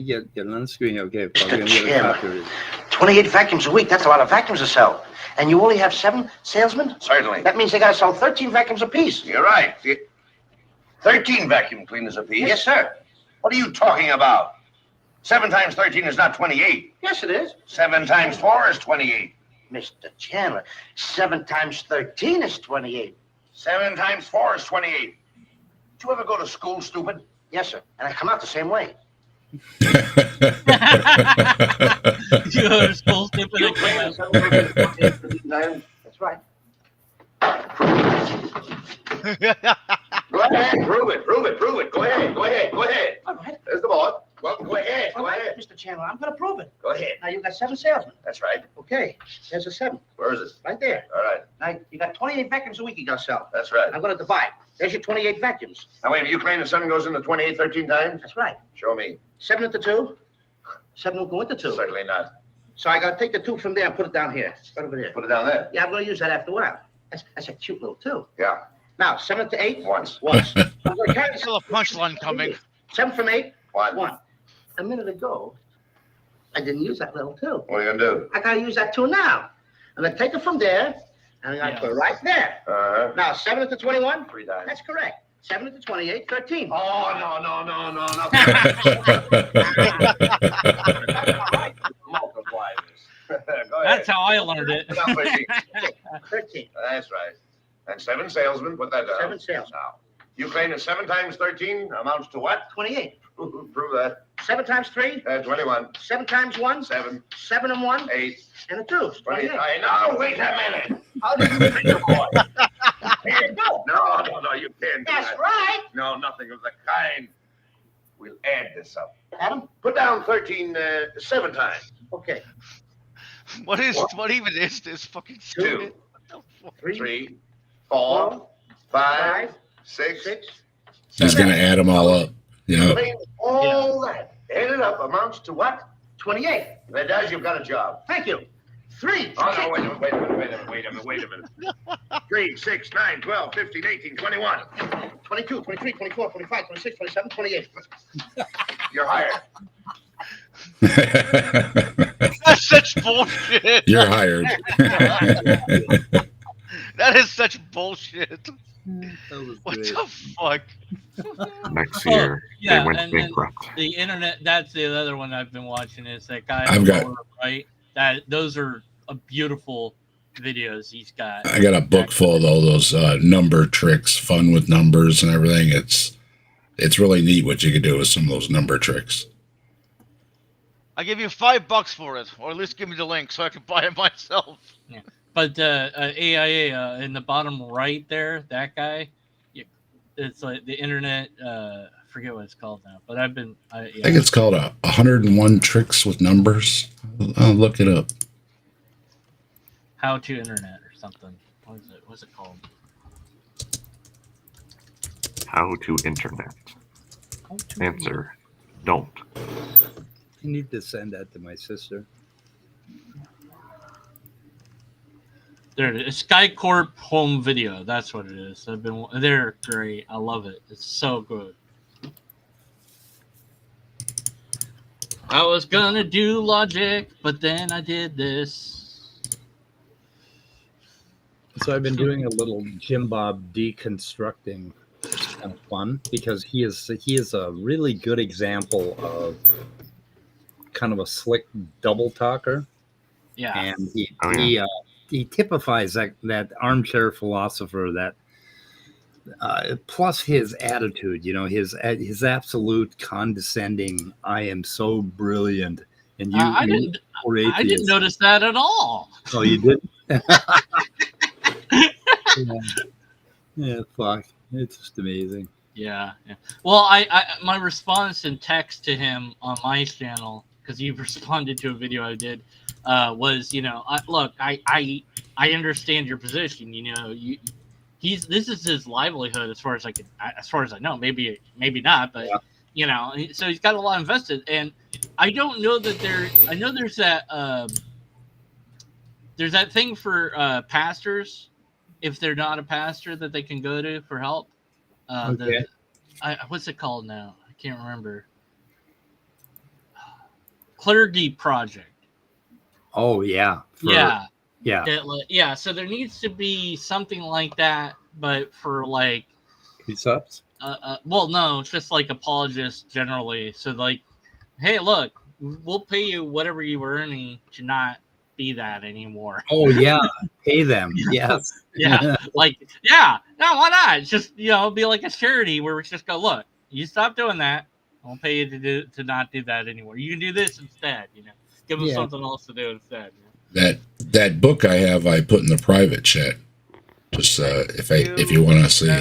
get it on the screen. Okay, plug in the copter. 28 vacuums a week. That's a lot of vacuums to sell. And you only have 7 salesmen? Certainly. That means they got to sell 13 vacuums apiece. You're right. 13 vacuum cleaners apiece? Yes, sir. What are you talking about? 7 times 13 is not 28. Yes, it is. 7 times 4 is 28. Mr. Chandler, 7 times 13 is 28. 7 times 4 is 28. Did you ever go to school, stupid? Yes, sir. And I come out the same way. You go to school, stupid. That's right. Go ahead, prove it. Go ahead. All right. There's the board. Well, go ahead. Mr. Chandler, I'm going to prove it. Go ahead. Now, you got 7 salesmen. That's right. Okay. There's a 7. Where is it? Right there. All right. Now, you got 28 vacuums a week you got to sell. That's right. I'm going to divide. There's your 28 vacuums. Now, wait, you claim the 7 goes into 28 13 times? That's right. Show me. 7 into 2? 7 will go into 2. Certainly not. So I got to take the 2 from there and put it down here. Right over there. Put it down there? Yeah, I'm going to use that after a while. That's a cute little 2. Yeah. Now, 7 to 8? Once. I'm going to carry Still a punchline coming. 7 from 8? 1. A minute ago, I didn't use that little 2. What are you going to do? I got to use that 2 now. I'm going to take it from there, and I'm going to put it right there. Now, 7 into 21? 3 times. That's correct. 7 into 28, 13. Oh, no. Multiply this. That's how I learned it. 13. That's right. And 7 salesmen, put that down. 7 salesmen. Now, you claim that 7 times 13 amounts to what? 28. Prove that. 7 times 3? 21. 7 times 1? 7. 7 and 1? 8. And a 2. 28. No, wait a minute. How did you figure, boy? No, you can't do that. That's right. No, nothing of the kind. We'll add this up. Adam? Put down 13 7 times. Okay. What even is this fucking 2, 3, 4, 5, 6. He's going to add them all up. Yeah. All that added up amounts to what? 28. If that does, you've got a job. Thank you. 3. Oh, no, wait a minute. 3, 6, 9, 12, 15, 18, 21. 22, 23, 24, 25, 26, 27, 28. You're hired. That's such bullshit. You're hired. That is such bullshit. What the fuck? Next year, they went bankrupt. The internet, that's the other one I've been watching, is that guy. I've got, right? Those are beautiful videos he's got. I got a book full of all those number tricks, fun with numbers and everything. It's really neat what you can do with some of those number tricks. I give you $5 for it, or at least give me the link so I can buy it myself. Yeah. But AIA in the bottom right there, that guy, it's like the internet. I forget what it's called now, but I think it's called 101 Tricks with Numbers. I'll look it up. How to Internet or something. What's it called? How to Internet. Answer: don't. You need to send that to my sister. There it is. SkyCorp home video. That's what it is. They're great. I love it. It's so good. I was gonna do logic, but then I did this. So I've been doing a little JimBob deconstructing. It's kind of fun because he is a really good example of kind of a slick double talker. Yeah, and he typifies that armchair philosopher that. Plus his attitude, his absolute condescending. I am so brilliant, and I didn't notice that at all. Oh, you didn't? yeah, fuck. It's just amazing. Yeah. Well, I my response in text to him on my channel, because he responded to a video I did, was, I understand your position. This is his livelihood as far as I know. Maybe not, but so he's got a lot invested, and I don't know that I know there's that thing for pastors, if they're not a pastor, that they can go to for help. Okay. What's it called now? I can't remember. Clergy Project. Oh yeah. Yeah. So there needs to be something like that, but for like precepts. Well, no, it's just like apologists generally. So like, hey, look, we'll pay you whatever you were earning to not be that anymore. Oh yeah, pay them. Yes. Yeah. Like, yeah. No, why not? It's just, be like a charity where we just go, look, you stop doing that. I'll pay you to not do that anymore. You can do this instead. Give them something else to do instead. That book I have, I put in the private chat. Just if you want to see.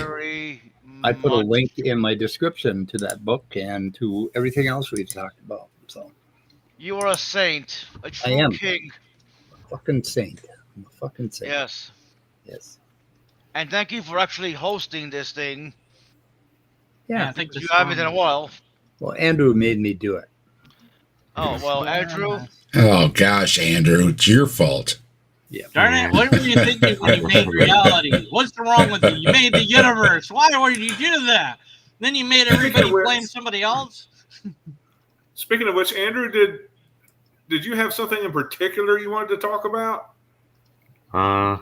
I put a link in my description to that book and to everything else we've talked about. So you are a saint, a true king. A fucking saint. I'm a fucking saint. Yes. Yes. And thank you for actually hosting this thing. Yeah, I think you haven't in a while. Well, Andrew made me do it. Oh, well, Andrew. Oh, gosh, Andrew, it's your fault. Yeah. Darn it, what were you thinking when you made reality? What's wrong with you? You made the universe. Why would you do that? Then you made everybody blame somebody else? Speaking of which, Andrew, did you have something in particular you wanted to talk about? No,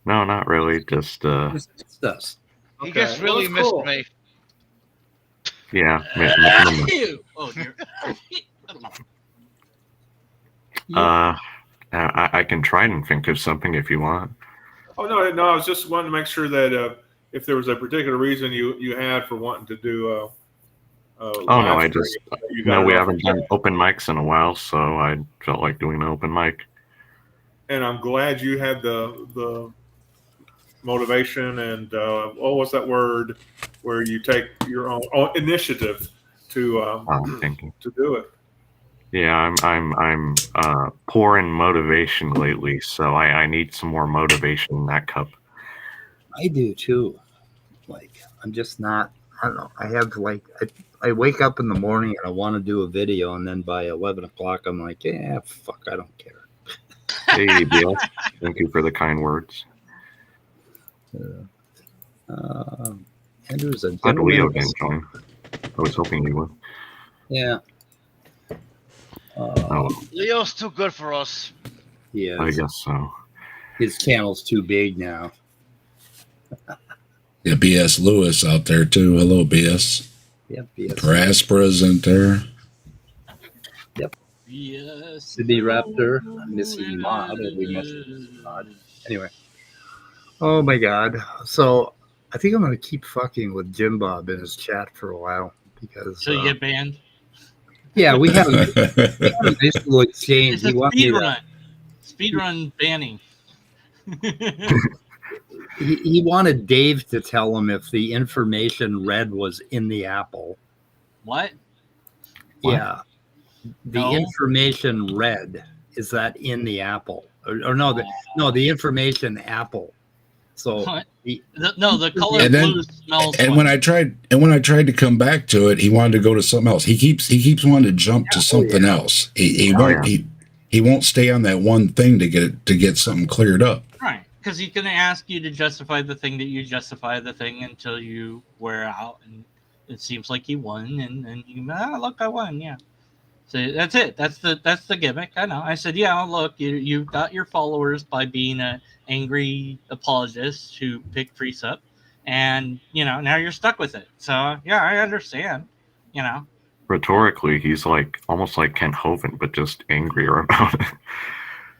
not really. Just us. He just really missed me. Yeah. Oh, dear. I can try and think of something if you want. Oh no! I was just wanting to make sure that if there was a particular reason you had for wanting to do. We haven't done open mics in a while, so I felt like doing an open mic. And I'm glad you had the motivation and what was that word where you take your own initiative to do it. Yeah, I'm poor in motivation lately, so I need some more motivation in that cup. I do too. Like, I'm just not. I don't know. I have I wake up in the morning and I want to do a video, and then by 11 o'clock I'm like, yeah, fuck, I don't care. Hey, Bill. Thank you for the kind words. Andrew's a glad Leo didn't join. I was hoping he would. Yeah. Leo's too good for us. Yeah. I guess so. His channel's too big now. Yeah, B.S. Lewis out there too. Hello, B.S. Yep, B.S. Praspera's in there. Yep. Yes. Sydney Raptor, Missy Mod. We must Mod. Anyway. Oh my God. So I think I'm gonna keep fucking with JimBob in his chat for a while because. So you get banned. Yeah, we have a nice little exchange. It's a speed run. Speed run banning. He wanted Dave to tell him if the information red was in the apple. What? Yeah. The information red, is that in the apple? Or no, the information apple. So the color blue smells. And when I tried to come back to it, he wanted to go to something else. He keeps wanting to jump to something else. He won't stay on that one thing to get something cleared up. Right, because he's going to ask you to justify the thing that you justify the thing until you wear out, and it seems like he won, and you look, I won, yeah. So that's it. That's the gimmick. I know. I said, yeah, look, you've got your followers by being an angry apologist who picked priests up, and now you're stuck with it. So yeah, I understand. Rhetorically, he's like almost like Kent Hovind, but just angrier about it.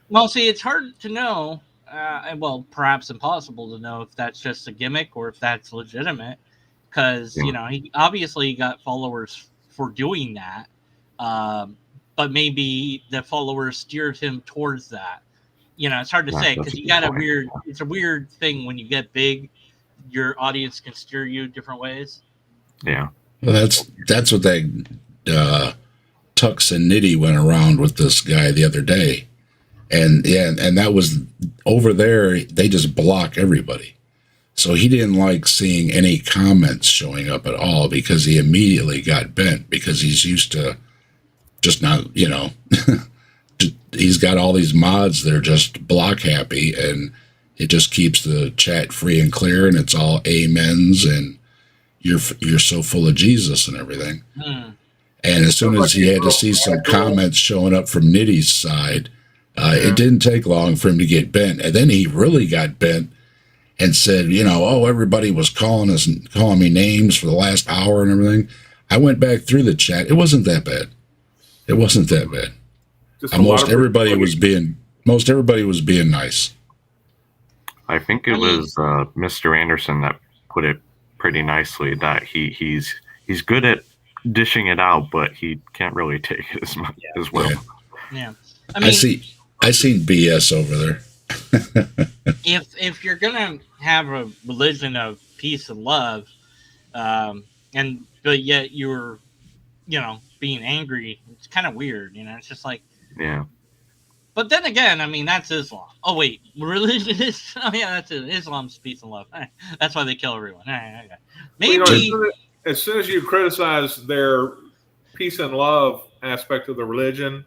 Well, see, it's hard to know. Well, perhaps impossible to know if that's just a gimmick or if that's legitimate, because he obviously got followers for doing that. But maybe the followers steered him towards that. It's hard to say because you got it's a weird thing when you get big, your audience can steer you different ways. Yeah. Well, that's what that Tux and Nitty went around with this guy the other day. And that was over there. They just block everybody. So he didn't like seeing any comments showing up at all because he immediately got bent because he's used to just not, he's got all these mods that are just block happy, and it just keeps the chat free and clear, and it's all amens, and you're so full of Jesus and everything. And as soon as he had to see some comments showing up from Nitty's side, it didn't take long for him to get bent. And then he really got bent and said, everybody was calling me names for the last hour and everything. I went back through the chat. It wasn't that bad. It wasn't that bad. Most everybody was being nice. I think it was Mr. Anderson that put it pretty nicely that he's good at dishing it out, but he can't really take it as much as well. Yeah. I seen BS over there. if you're gonna have a religion of peace and love, but yet you're being angry, it's kind of weird. It's just like, yeah. But then again, that's Islam. Oh wait, religion is that's it. Islam's peace and love. That's why they kill everyone. Maybe as soon as you criticize their peace and love aspect of the religion,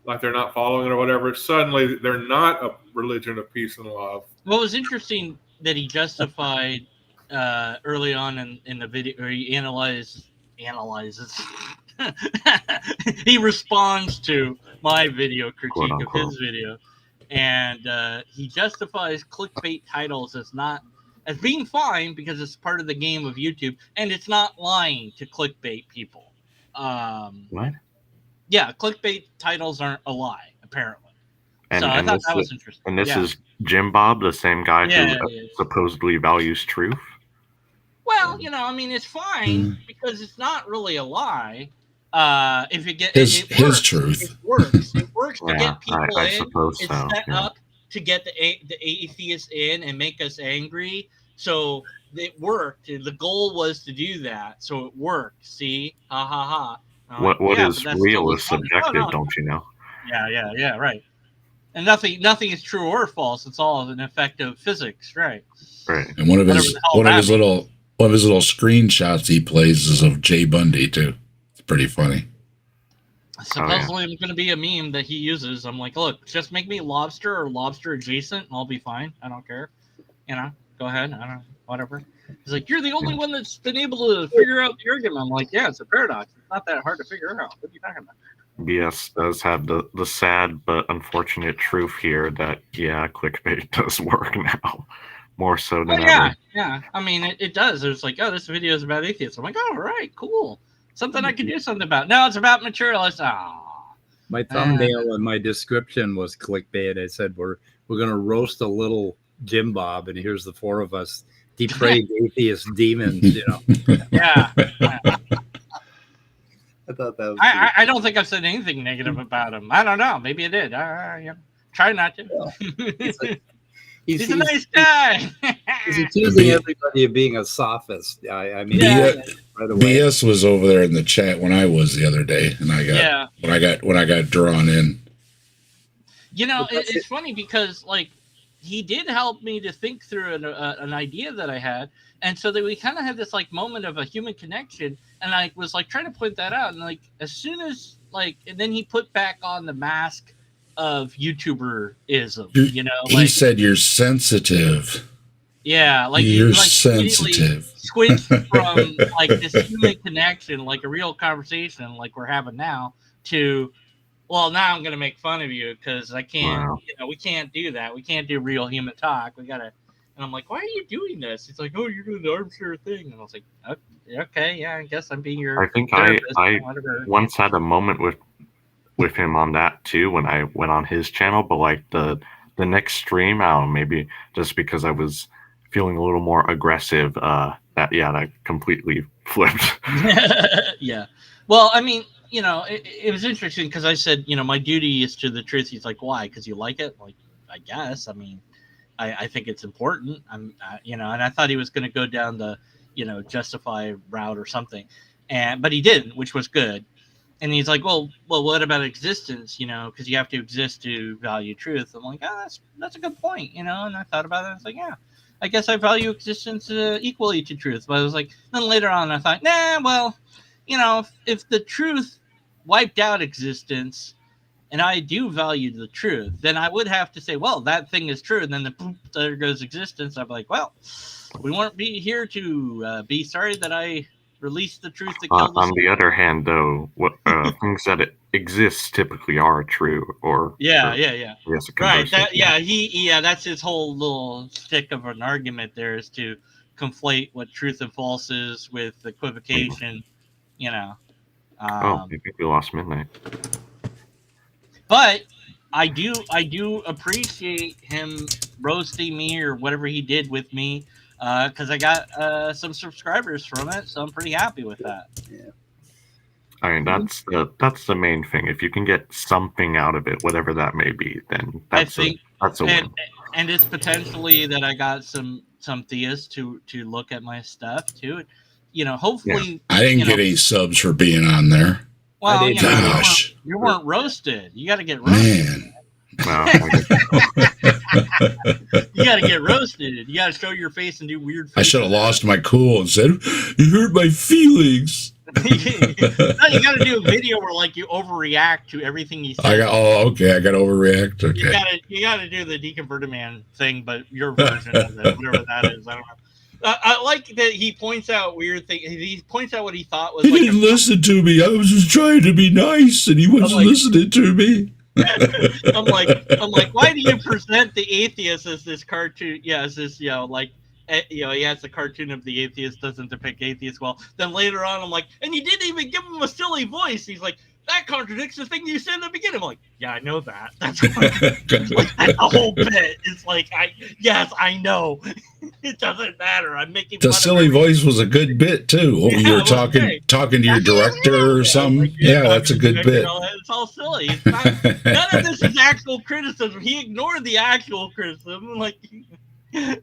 like they're not following it or whatever, suddenly they're not a religion of peace and love. Well, it was interesting that he justified early on in the video, or he analyzes. He responds to my video critique of his video, and he justifies clickbait titles as being fine because it's part of the game of YouTube, and it's not lying to clickbait people. What? Yeah, clickbait titles aren't a lie, apparently. So I thought that was interesting. And this is JimBob, the same guy who supposedly values truth? Well, it's fine because it's not really a lie. If you get his truth, it works. It works to get people I in. Suppose it's so, set up to get the atheists in and make us angry. So it worked. The goal was to do that. So it worked. See, ha ha ha. What is real is subjective, don't you know? Yeah, right. And nothing is true or false. It's all an effect of physics, right? Right. And one of his little screenshots he plays is of Jay Bundy too. It's pretty funny. Supposedly, I'm going to be a meme that he uses. I'm like, look, just make me lobster or lobster adjacent, and I'll be fine. I don't care. Go ahead. I don't know, whatever. He's like, you're the only one that's been able to figure out the argument. I'm like, yeah, it's a paradox. It's not that hard to figure out. What are you talking about? BS does have the sad but unfortunate truth here that, clickbait does work now. More so than ever. Yeah. It does. There's like, this video is about atheists. I'm like, all right, cool. Something I can do something about. No, it's about materialists. My thumbnail and my description was clickbait. I said we're going to roast a little JimBob, and here's the four of us depraved atheist demons. Yeah. I thought that was. I don't think I've said anything negative about him. I don't know. Maybe I did. Try not to. Yeah. He's a nice guy. He's accusing everybody of being a sophist. Right away. BS was over there in the chat when I was the other day, and I got when I got drawn in. It's funny because he did help me to think through an idea that I had, and so that we kind of had this moment of a human connection, and I was trying to point that out, and as soon as and then he put back on the mask of YouTuberism, he said you're sensitive. Yeah, you're sensitive. Squint from this human connection, a real conversation like we're having now, to, well, now I'm going to make fun of you because I can't, Wow. we can't do that. We can't do real human talk. We got to, and I'm like, why are you doing this? It's like, oh, you're doing the armchair thing. And I was like, okay, yeah, I guess I'm being your I think therapist, I whatever. once had a moment with him on that too when I went on his channel, but like the next stream, maybe just because I was feeling a little more aggressive, that completely flipped. Yeah. Well, I mean, it was interesting because I said, my duty is to the truth. He's like, why? Because you like it? Like, I guess. I mean, I think it's important. And I thought he was going to go down the, justify route or something, but he didn't, which was good. And he's like, well, what about existence? Because you have to exist to value truth. I'm like, that's a good point. And I thought about it. I was like, yeah, I guess I value existence equally to truth. But I was like, then later on, I thought, well, if the truth wiped out existence, and I do value the truth, then I would have to say, well, that thing is true. And then there goes existence. I'm like, well, we won't be here to be sorry that I released the truth that killed us. On the other hand, though, what things that exist typically are true, or yeah. Right. That's his whole little stick of an argument. There is to conflate what truth and false is with equivocation. I think we lost Midnight. But I do appreciate him roasting me or whatever he did with me, because I got some subscribers from it, so I'm pretty happy with that. Yeah. I mean, that's the main thing. If you can get something out of it, whatever that may be, then that's a win. And it's potentially that I got some theists to look at my stuff too. Hopefully. Yeah. I didn't get any subs for being on there. Well, gosh, you weren't roasted. You got to get roasted. Man. You got to get roasted. You got to show your face and do weird things. I should have lost my cool and said, "You hurt my feelings." No, you got to do a video where like you overreact to everything you say. I got to overreact. Okay. You got to do the Deeeeconverted Man thing, but your version of it, whatever that is. I don't know. I like that he points out weird things. He points out what he thought was. He didn't listen to me. I was just trying to be nice, and he wasn't listening to me. I'm like, why do you present the atheist as this cartoon? Yeah, as this, he has the cartoon of the atheist doesn't depict atheists well. Then later on, I'm like, and you didn't even give him a silly voice. He's like, that contradicts the thing you said in the beginning. I'm like, yeah, I know that. That's like the whole bit. It's like, I know. It doesn't matter. I'm making the silly voice was a good bit too. Oh, you were talking to your director or something. Yeah, that's a good bit. It's all silly. It's not, none of this is actual criticism. He ignored the actual criticism. I'm like,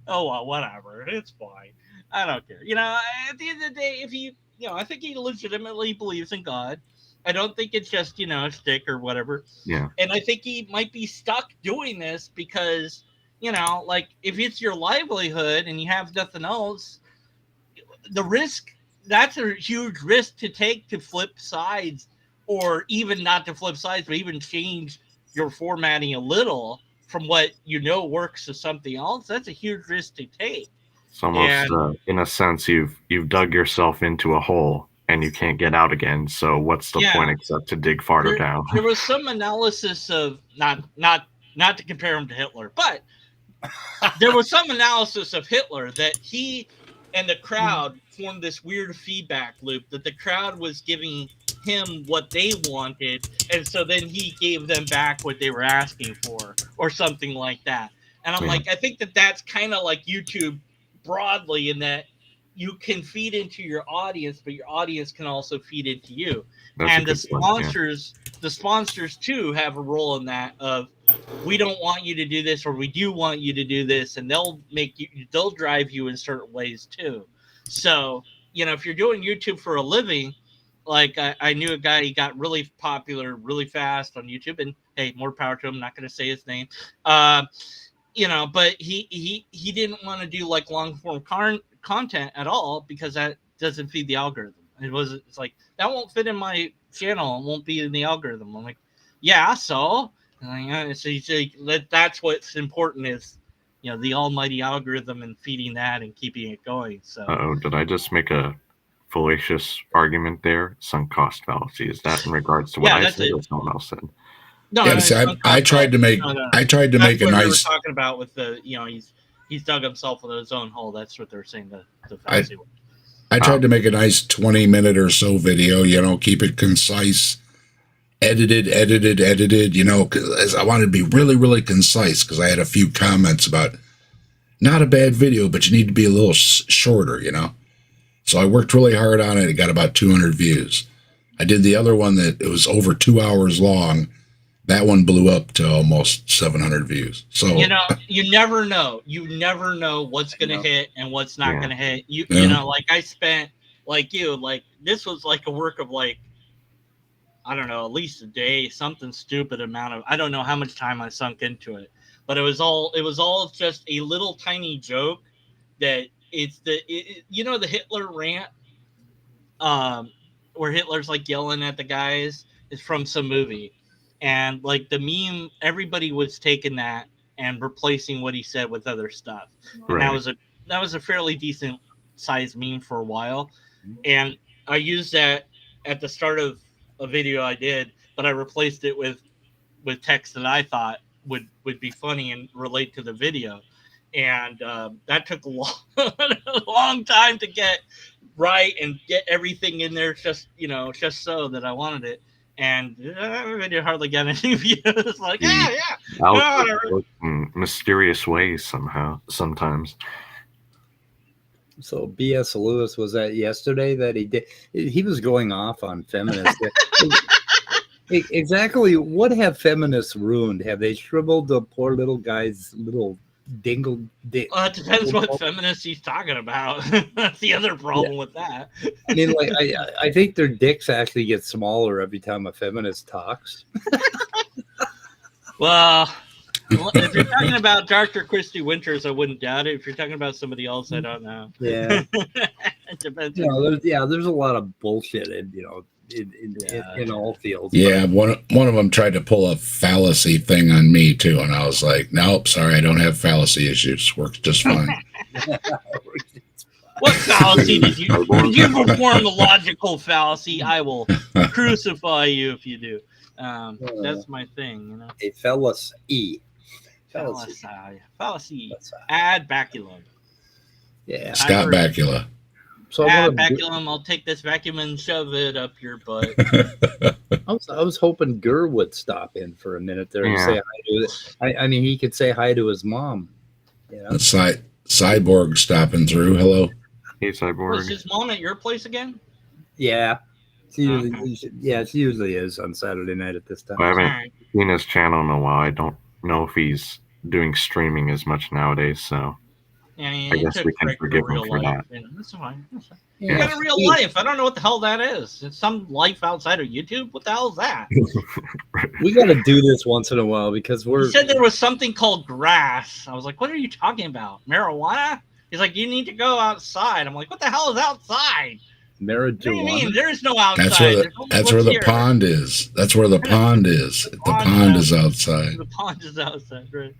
oh well, whatever. It's fine. I don't care. At the end of the day, if he, I think he legitimately believes in God. I don't think it's just, a stick or whatever. Yeah. And I think he might be stuck doing this because, if it's your livelihood and you have nothing else, the risk, that's a huge risk to take to flip sides, or even not to flip sides, but even change your formatting a little from what works to something else. That's a huge risk to take. It's almost, in a sense, you've dug yourself into a hole. And you can't get out again. So what's the point except to dig farther down? There was some analysis of not to compare him to Hitler, but there was some analysis of Hitler that he and the crowd formed this weird feedback loop that the crowd was giving him what they wanted, and so then he gave them back what they were asking for, or something like that. And I'm like, I think that's kind of like YouTube broadly, in that you can feed into your audience, but your audience can also feed into you. And the sponsors too have a role in that of, we don't want you to do this, or we do want you to do this, and they'll drive you in certain ways too. So, if you're doing YouTube for a living, like I knew a guy, he got really popular really fast on YouTube, and hey, more power to him. I'm not going to say his name. But he didn't want to do like long form content at all, because that doesn't feed the algorithm. It's like, that won't fit in my channel. It won't be in the algorithm. I'm like, yeah, so that's what's important, is the almighty algorithm and feeding that and keeping it going. So did I just make a fallacious argument there, sunk cost fallacy. Is that in regards to what I said or someone else said? No, yeah, see, I tried to make I tried to make a nice. We were talking about with the he's dug himself in his own hole. That's what they're saying. The fallacy. I tried to make a nice 20-minute or so video. Keep it concise, edited. Because I wanted to be really, really concise. Because I had a few comments about not a bad video, but you need to be a little shorter. So I worked really hard on it. It got about 200 views. I did the other one that it was over 2 hours long. That one blew up to almost 700 views. So you never know. You never know what's gonna hit and what's not gonna hit. You know, like I spent this was like a work of I don't know, at least a day, something stupid amount of I don't know how much time I sunk into it. But it was all just a little tiny joke that it's the Hitler rant where Hitler's yelling at the guys is from some movie. And the meme, everybody was taking that and replacing what he said with other stuff. And that was a fairly decent sized meme for a while. And I used that at the start of a video I did, but I replaced it with text that I thought would be funny and relate to the video. And that took a long time to get right and get everything in there just so that I wanted it. And video hardly got any views. In mysterious ways sometimes. So B.S. Lewis, was that yesterday that he was going off on feminists? Exactly. What have feminists ruined? Have they shriveled the poor little guy's little dingle? It depends what feminists he's talking about. That's the other problem with that. I mean, I think their dicks actually get smaller every time a feminist talks. Well, if you're talking about Dr. Christy Winters, I wouldn't doubt it. If you're talking about somebody else, I don't know. Yeah. It depends. There's a lot of bullshit in all fields. Yeah, one of them tried to pull a fallacy thing on me too, and I was like, nope, sorry, I don't have fallacy issues. Works just fine. What fallacy did you perform? The logical fallacy? I will crucify you if you do. That's my thing, A fallacy. Fallacy. Add baculum. Yeah. Scott Bakula. So vacuum. I'll take this vacuum and shove it up your butt. I was hoping Gurr would stop in for a minute there and say hi to I mean, he could say hi to his mom. Cyborg stopping through. Hello. Hey, Cyborg. Was his mom at your place again? Yeah. She usually is on Saturday night at this time. I haven't seen his channel in a while. I don't know if he's doing streaming as much nowadays, so I guess we can forgive him for that. That's fine. You got a real life. I don't know what the hell that is. It's some life outside of YouTube. What the hell is that? We got to do this once in a while because He said there was something called grass. I was like, what are you talking about? Marijuana? He's like, you need to go outside. I'm like, what the hell is outside? Marijuana. What do you mean? There's no outside. That's where the pond is. That's where the pond is. The pond is outside. The pond is outside, right?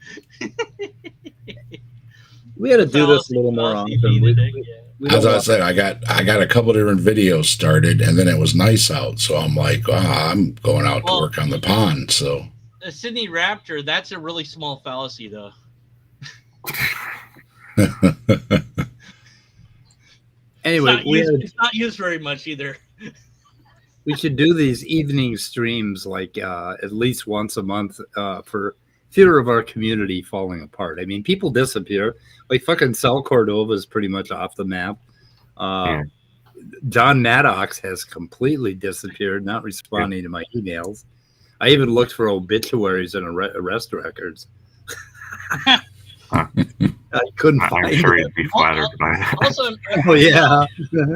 We had to do this a little more often. As I said, I got a couple different videos started, and then it was nice out, so I'm like, I'm going out to work on the pond. So Sydney Raptor, that's a really small fallacy, though. Anyway, it's not used very much either. We should do these evening streams at least once a month for fear of our community falling apart. I mean, people disappear. Like fucking Sal Cordova is pretty much off the map. John Maddox has completely disappeared, not responding to my emails. I even looked for obituaries and arrest records. I couldn't find I'm sure he'd be flattered by that. Also,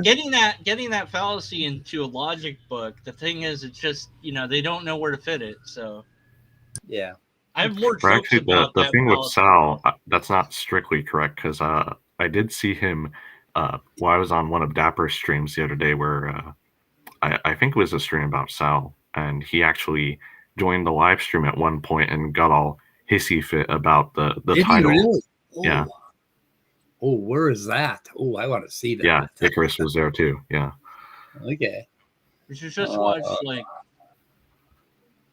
getting that fallacy into a logic book. The thing is, it's just they don't know where to fit it. So yeah, I have more. Actually, the thing with Sal, that's not strictly correct because I did see him. I was on one of Dapper's streams the other day where I think it was a stream about Sal, and he actually joined the live stream at one point and got all hissy fit about the title. Really? Yeah. Oh, where is that? Oh, I want to see that. Yeah, Icarus was there too. Yeah. Okay. You should just watch like.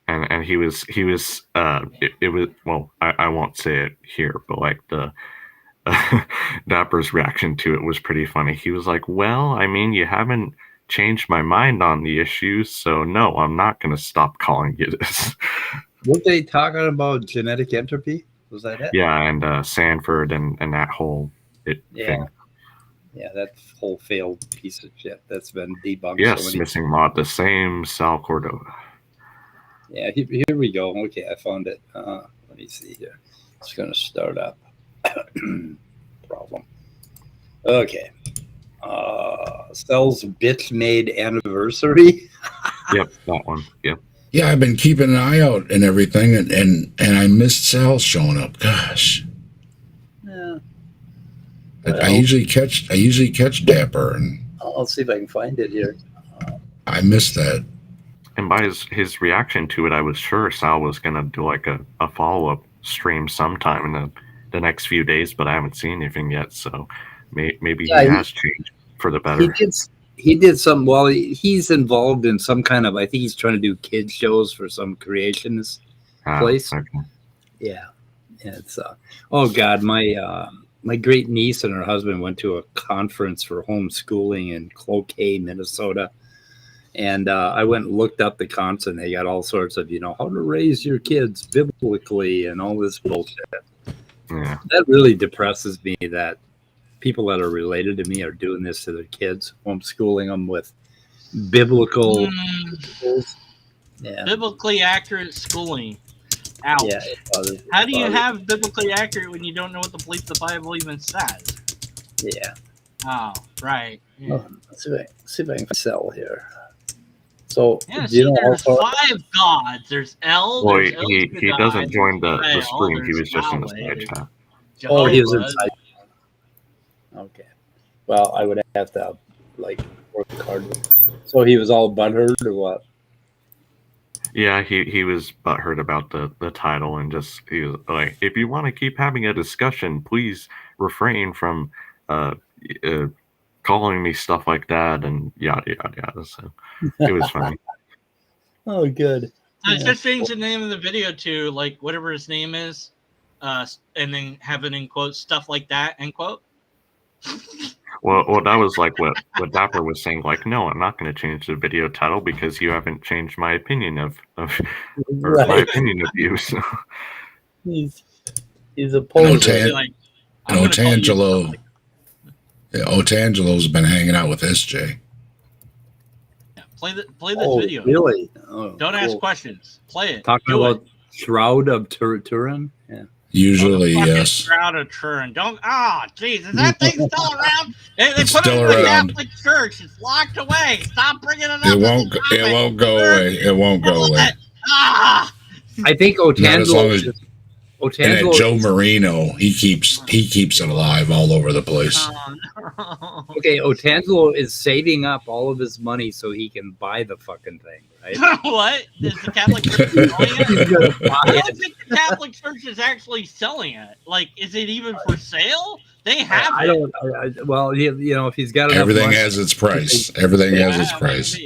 And he was it was, well, I won't say it here, but like the Dapper's reaction to it was pretty funny. He was like, well, I mean, you haven't changed my mind on the issues, so no, I'm not going to stop calling you this. Were they talking about genetic entropy? Was that it? Yeah, and Sanford and that whole thing. Yeah, that whole failed piece of shit that's been debunked. Yes, so many missing mod, the same Sal Cordova. Yeah, here we go. Okay, I found it. Let me see here. It's going to start up. Problem. Okay. Cell's bitch made anniversary. Yep, that one. Yep. Yeah, I've been keeping an eye out and everything, and I missed Sal showing up. Gosh. Yeah. I usually catch Dapper, and I'll see if I can find it here. I missed that. And by his reaction to it, I was sure Sal was going to do like a follow-up stream sometime in the next few days, but I haven't seen anything yet, so maybe he has changed for the better. He did some, well, he's involved in some kind of, I think he's trying to do kid shows for some creationist place. Okay. Yeah. It's, oh God, my great niece and her husband went to a conference for homeschooling in Cloquet, Minnesota. And I went and looked up the content. They got all sorts of, how to raise your kids biblically and all this bullshit. Yeah. That really depresses me that people that are related to me are doing this to their kids, homeschooling them with biblical principles. Yeah. Biblically accurate schooling. Ouch. Yeah, how do you have biblically accurate when you don't know what the Bible even says? Yeah. Oh, right. Yeah. Oh, let's see if I can sell here. So, yeah, there's 5 gods. There's El. Well, there's he doesn't join the stream. He was just in the side chat. Oh, he was inside. Okay. Well, I would have to work hard. So he was all butthurt or what? Yeah, he was butthurt about the title, and just he was like, if you want to keep having a discussion, please refrain from calling me stuff like that and yada yada yada. So it was funny. Oh, good. So just change the name of the video to whatever his name is, and then have it in quotes, stuff like that, end quote. Well, that was like what Dapper was saying. Like, no, I'm not going to change the video title because you haven't changed my opinion of my opinion of you. So he's a poser. Otangelo's been hanging out with SJ. Yeah, play this video. Really? Oh, don't ask questions. Play it. Talking about Shroud of Turin. Yeah. Usually, yes. Shroud of Turin. Don't. Oh, jeez, is that thing still around? They put still it in the around. Catholic Church. It's locked away. Stop bringing it up. It won't go away. It won't go away. Ah. I think Otangelo. And that Joe Marino, he keeps it alive all over the place. Oh, no. Okay, Otangelo is saving up all of his money so he can buy the fucking thing, right? What? Is the Catholic Church selling it? I don't think the Catholic Church is actually selling it. Is it even for sale? They have I don't. Well, if he's got enough everything money, has its price. Everything has its price.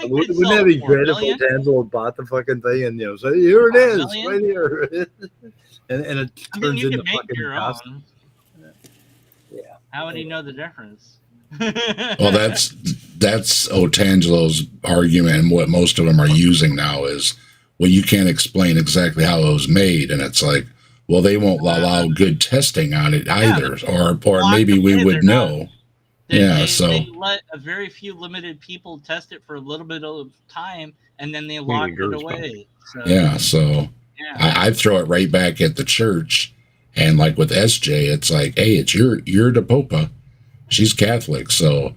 Wouldn't that be great if Otangelo bought the fucking thing and say, here it is, right here, and it turns into fucking dust. Yeah. How would he know the difference? Well, that's Otangelo's argument, and what most of them are using now is, well, you can't explain exactly how it was made, and it's like, well, they won't allow good testing on it either, or maybe we would know. They let a very few limited people test it for a little bit of time, and then they locked it away. So, I throw it right back at the church, and like with SJ, it's like, hey, it's you're the Popa. She's Catholic, so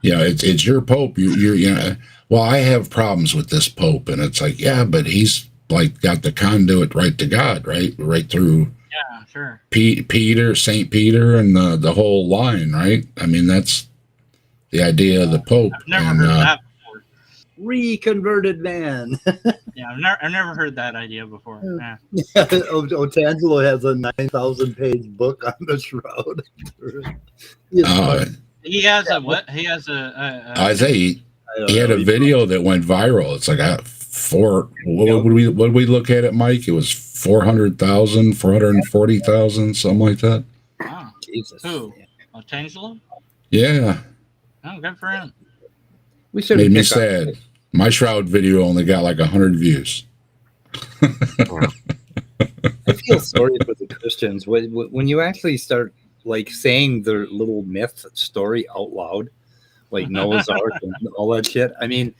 it's your Pope. You're well, I have problems with this Pope, and it's like, yeah, but he's got the conduit right to God, right through. Yeah, sure. Peter, Saint Peter, and the whole line, right? I mean, that's the idea of the Pope. I've never heard of that before. Reconverted man. Yeah, I've never heard that idea before. Yeah. Otangelo has a 9,000-page book on the shroud. He has a what? He has a I say he had a video that went viral. It's like what would we look at it, Mike? It was 400,000, 440,000, something like that. wow. Jesus. Who? Tangelo? Yeah. Oh, good for him. We should made me sad. My Shroud video only got like 100 views. I feel sorry for the Christians when you actually start like saying their little myth story out loud, like Noah's Ark and all that shit. I mean,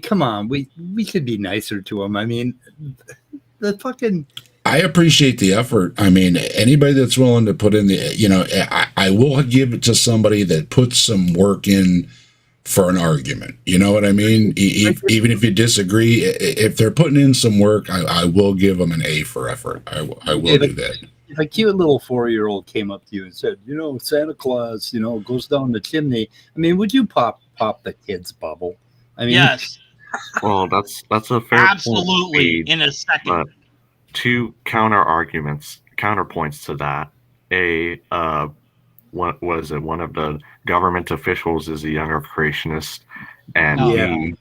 come on, we should be nicer to them. I mean, the fucking. I appreciate the effort. I mean, anybody that's willing to put in I will give it to somebody that puts some work in for an argument. You know what I mean? Even if you disagree, if they're putting in some work, I will give them an A for effort. I will do that. If a cute little 4-year-old came up to you and said, Santa Claus, goes down the chimney, I mean, would you pop the kid's bubble? I mean, yes. Well, that's a fair absolutely point, in a second. But two counterpoints to that. What was it? One of the government officials is a young Earth creationist, and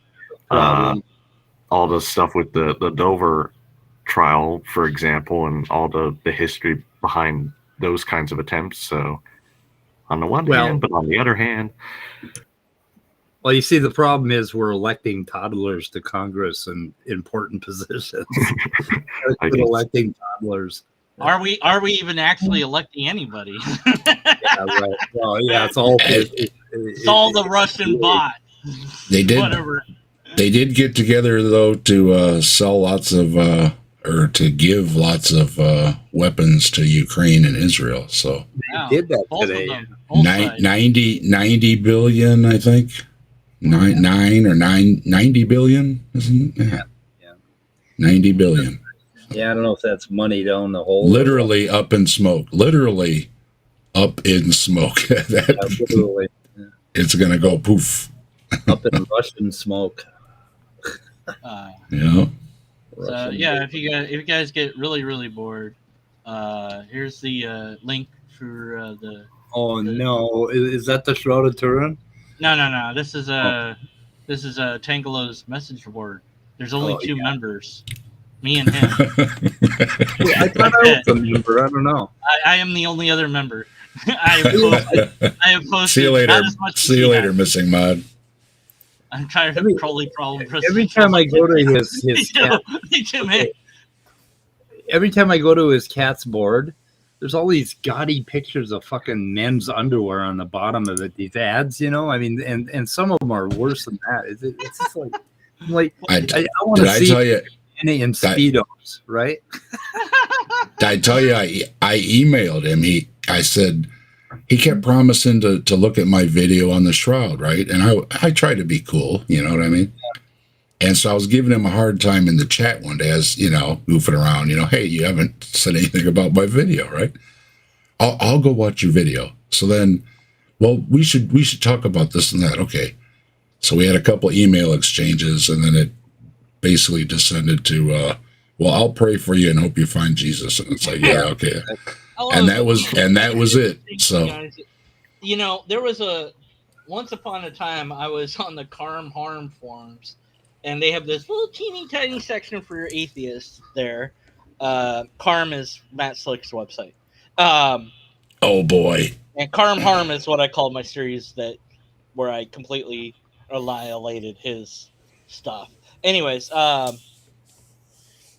all the stuff with the Dover trial, for example, and all the history behind those kinds of attempts. So, on the one hand, but on the other hand. Well, you see, the problem is we're electing toddlers to Congress and important positions. Electing toddlers. Are we even actually electing anybody? Yeah, right. Well, yeah, it's all it's all the Russian bot. They did. Whatever. They did get together though to sell lots of or to give lots of weapons to Ukraine and Israel. So they did that today. 90 billion, I think. 90 billion, isn't it? Yeah. 90 billion. Yeah, I don't know if that's money down the hole. Literally up in smoke. Literally up in smoke. Literally. Yeah. It's going to go poof. Up in Russian smoke. Yeah. So yeah, if you guys get really bored, here's the link for the. Oh no! Is that the Shroud of Turin? No. This is Tangelo's message board. There's only two members, me and him. I thought I was a member. I don't know. I am the only other member. I have posted. See you later. See you later, missing mod. I'm tired of trolley problem. Every time I go to his cat, every time I go to his cat's board, there's all these gaudy pictures of fucking men's underwear on the bottom of it. These ads, I mean, and some of them are worse than that. It's just like I want to see in Speedos, right? I tell you, I emailed him. I said. He kept promising to look at my video on the Shroud, right? And I tried to be cool, you know what I mean? And so I was giving him a hard time in the chat one day as, goofing around, hey, you haven't said anything about my video, right? I'll go watch your video. So then, well, we should talk about this and that. Okay. So we had a couple email exchanges and then it basically descended to, well, I'll pray for you and hope you find Jesus. And it's like, yeah, okay. And that was it. So, there was once upon a time I was on the Karm Harm forums, and they have this little teeny tiny section for your atheists there. Karm is Matt Slick's website. Oh boy! And Karm Harm is what I called my series where I completely annihilated his stuff. Anyways,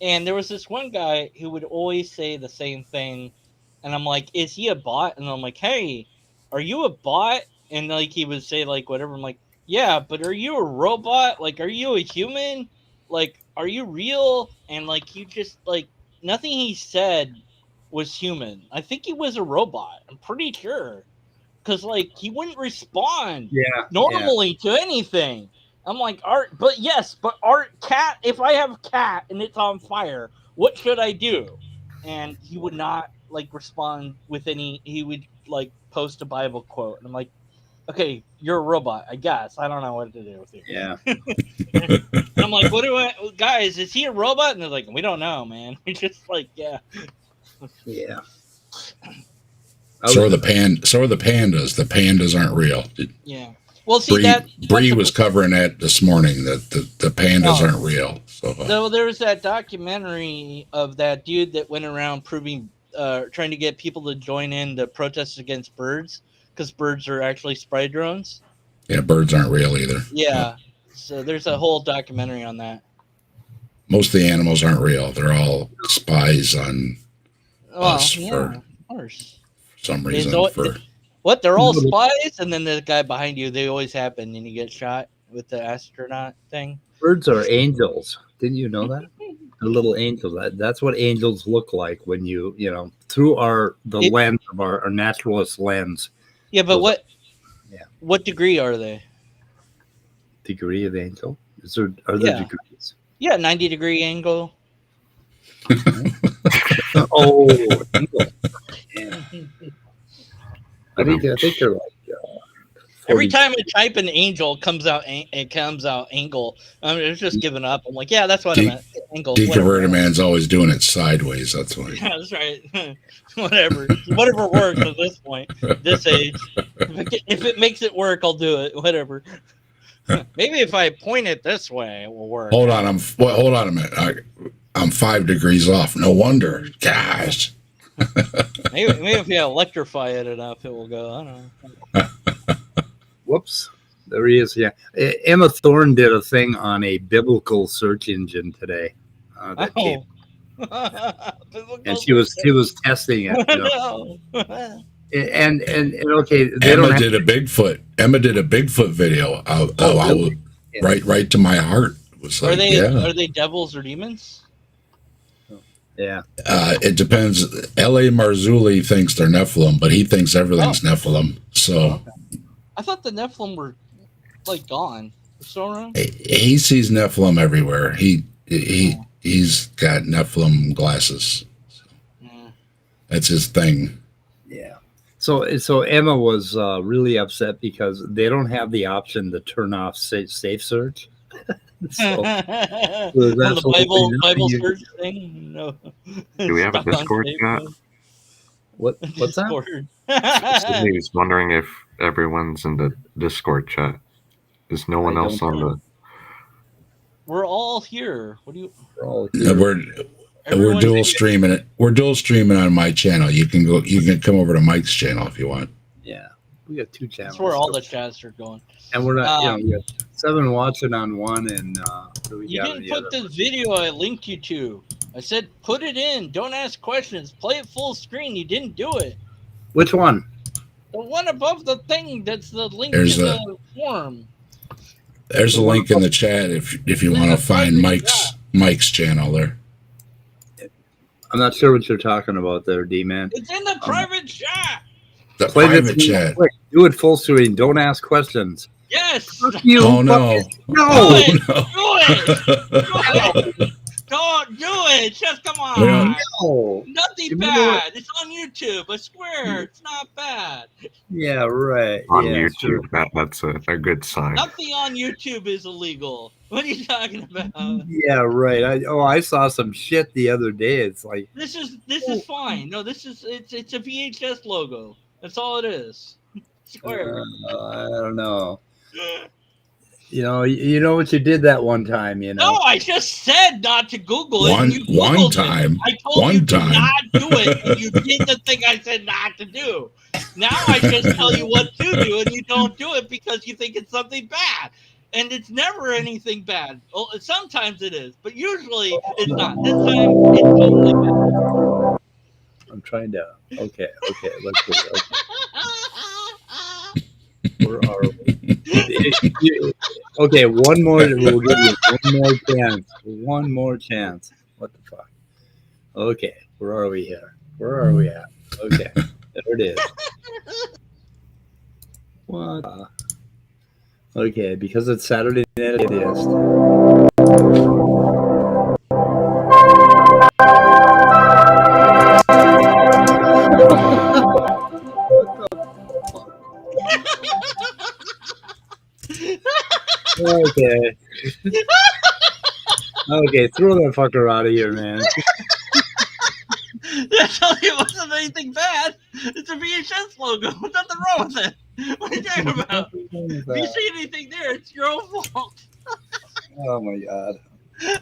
and there was this one guy who would always say the same thing. And I'm like, is he a bot? And I'm like, hey, are you a bot? And he would say whatever. I'm like, yeah, but are you a robot? Are you a human? Are you real? And you just nothing he said was human. I think he was a robot. I'm pretty sure. Because he wouldn't respond normally to anything. I'm like, Art, but cat, if I have a cat and it's on fire, what should I do? And he would not respond with any. He would post a Bible quote, and I'm like, okay, you're a robot, I guess. I don't know what to do with you. Yeah. And I'm like, guys, is he a robot? And they're like, we don't know, man. We just yeah. Yeah. So are the pandas. The pandas aren't real. Yeah. Well, see Bree was covering that this morning, that the pandas aren't real. So there was that documentary of that dude that went around trying to get people to join in the protests against birds, because birds are actually spy drones. Yeah, birds aren't real either. Yeah. So there's a whole documentary on that. Most of the animals aren't real. They're all spies on us for some reason. What? They're all spies, and then the guy behind you, they always happen, and you get shot with the astronaut thing. Birds are angels. Didn't you know that? They're little angels. That's what angels look like when you through the lens of our naturalist lens. Yeah, but what degree are they? Degree of angel? Are there degrees? Yeah, 90-degree angle. Oh, angle. Yeah. I think they're like. Every time I type an angel, it comes out angle. It's just giving up. I'm like, yeah, that's what I meant. Angle. Deconverted Man's always doing it sideways. That's why. Yeah, that's right. Whatever works at this point, this age. If it makes it work, I'll do it. Whatever. Maybe if I point it this way, it will work. Hold on, hold on a minute. I'm 5 degrees off. No wonder. Gosh. maybe if you electrify it enough, it will go. I don't know. Whoops. There he is. Yeah. Emma Thorne did a thing on a biblical search engine today. And she was testing it. And okay, Emma did a Bigfoot video. Really? Right to my heart. Was like, are they devils or demons? Yeah. It depends. L.A. Marzulli thinks they're Nephilim, but he thinks everything's Nephilim. So I thought the Nephilim were like gone. Still around? He sees Nephilim everywhere. He's got Nephilim glasses. That's his thing. Yeah. So Emma was really upset because they don't have the option to turn off safe search. The Bible search thing? No. Do we have a Discord chat? What's that? Sydney's wondering if everyone's in the Discord chat. Is no one else on the? We're all here. What do you? We're all here. We're dual streaming it. We're dual streaming on my channel. You can come over to Mike's channel if you want. Yeah, we got 2 channels. That's where all the chats are going. And we're not. We got 7 watching on one, and you didn't put the video I linked you to. I said put it in. Don't ask questions. Play it full screen. You didn't do it. Which one? The one above the thing. That's the link to the form. There's a link in the chat if you want to find Mike's channel there. I'm not sure what you're talking about there, D-Man. It's in the private chat. The private chat. Quick. Do it full screen. Don't ask questions. Yes. You oh no! No! Do it! Don't do it! Just come on! No. Nothing bad. It's on YouTube. I swear, it's not bad. Yeah, right. On YouTube, that's a good sign. Nothing on YouTube is illegal. What are you talking about? Yeah, right. I saw some shit the other day. It's like this is fine. No, it's a VHS logo. That's all it is. I swear. I don't know. You know what you did that one time, No, I just said not to Google it. One time. I told you to not do it, and you did the thing I said not to do. Now I just tell you what to do, and you don't do it because you think it's something bad. And it's never anything bad. Well, sometimes it is, but usually it's not. This time, it's totally bad. I'm trying to... Okay, let's do it. Okay. Where are we? Okay, one more. We'll give you one more chance. What the fuck? Okay, where are we here? Where are we at? Okay, there it is. What? Okay, because it's Saturday Night Atheist. Okay. Okay, throw that fucker out of here, man. I told you it wasn't anything bad. It's a VHS logo. There's nothing wrong with it. What are you talking about? If you see anything there, it's your own fault. Oh my god.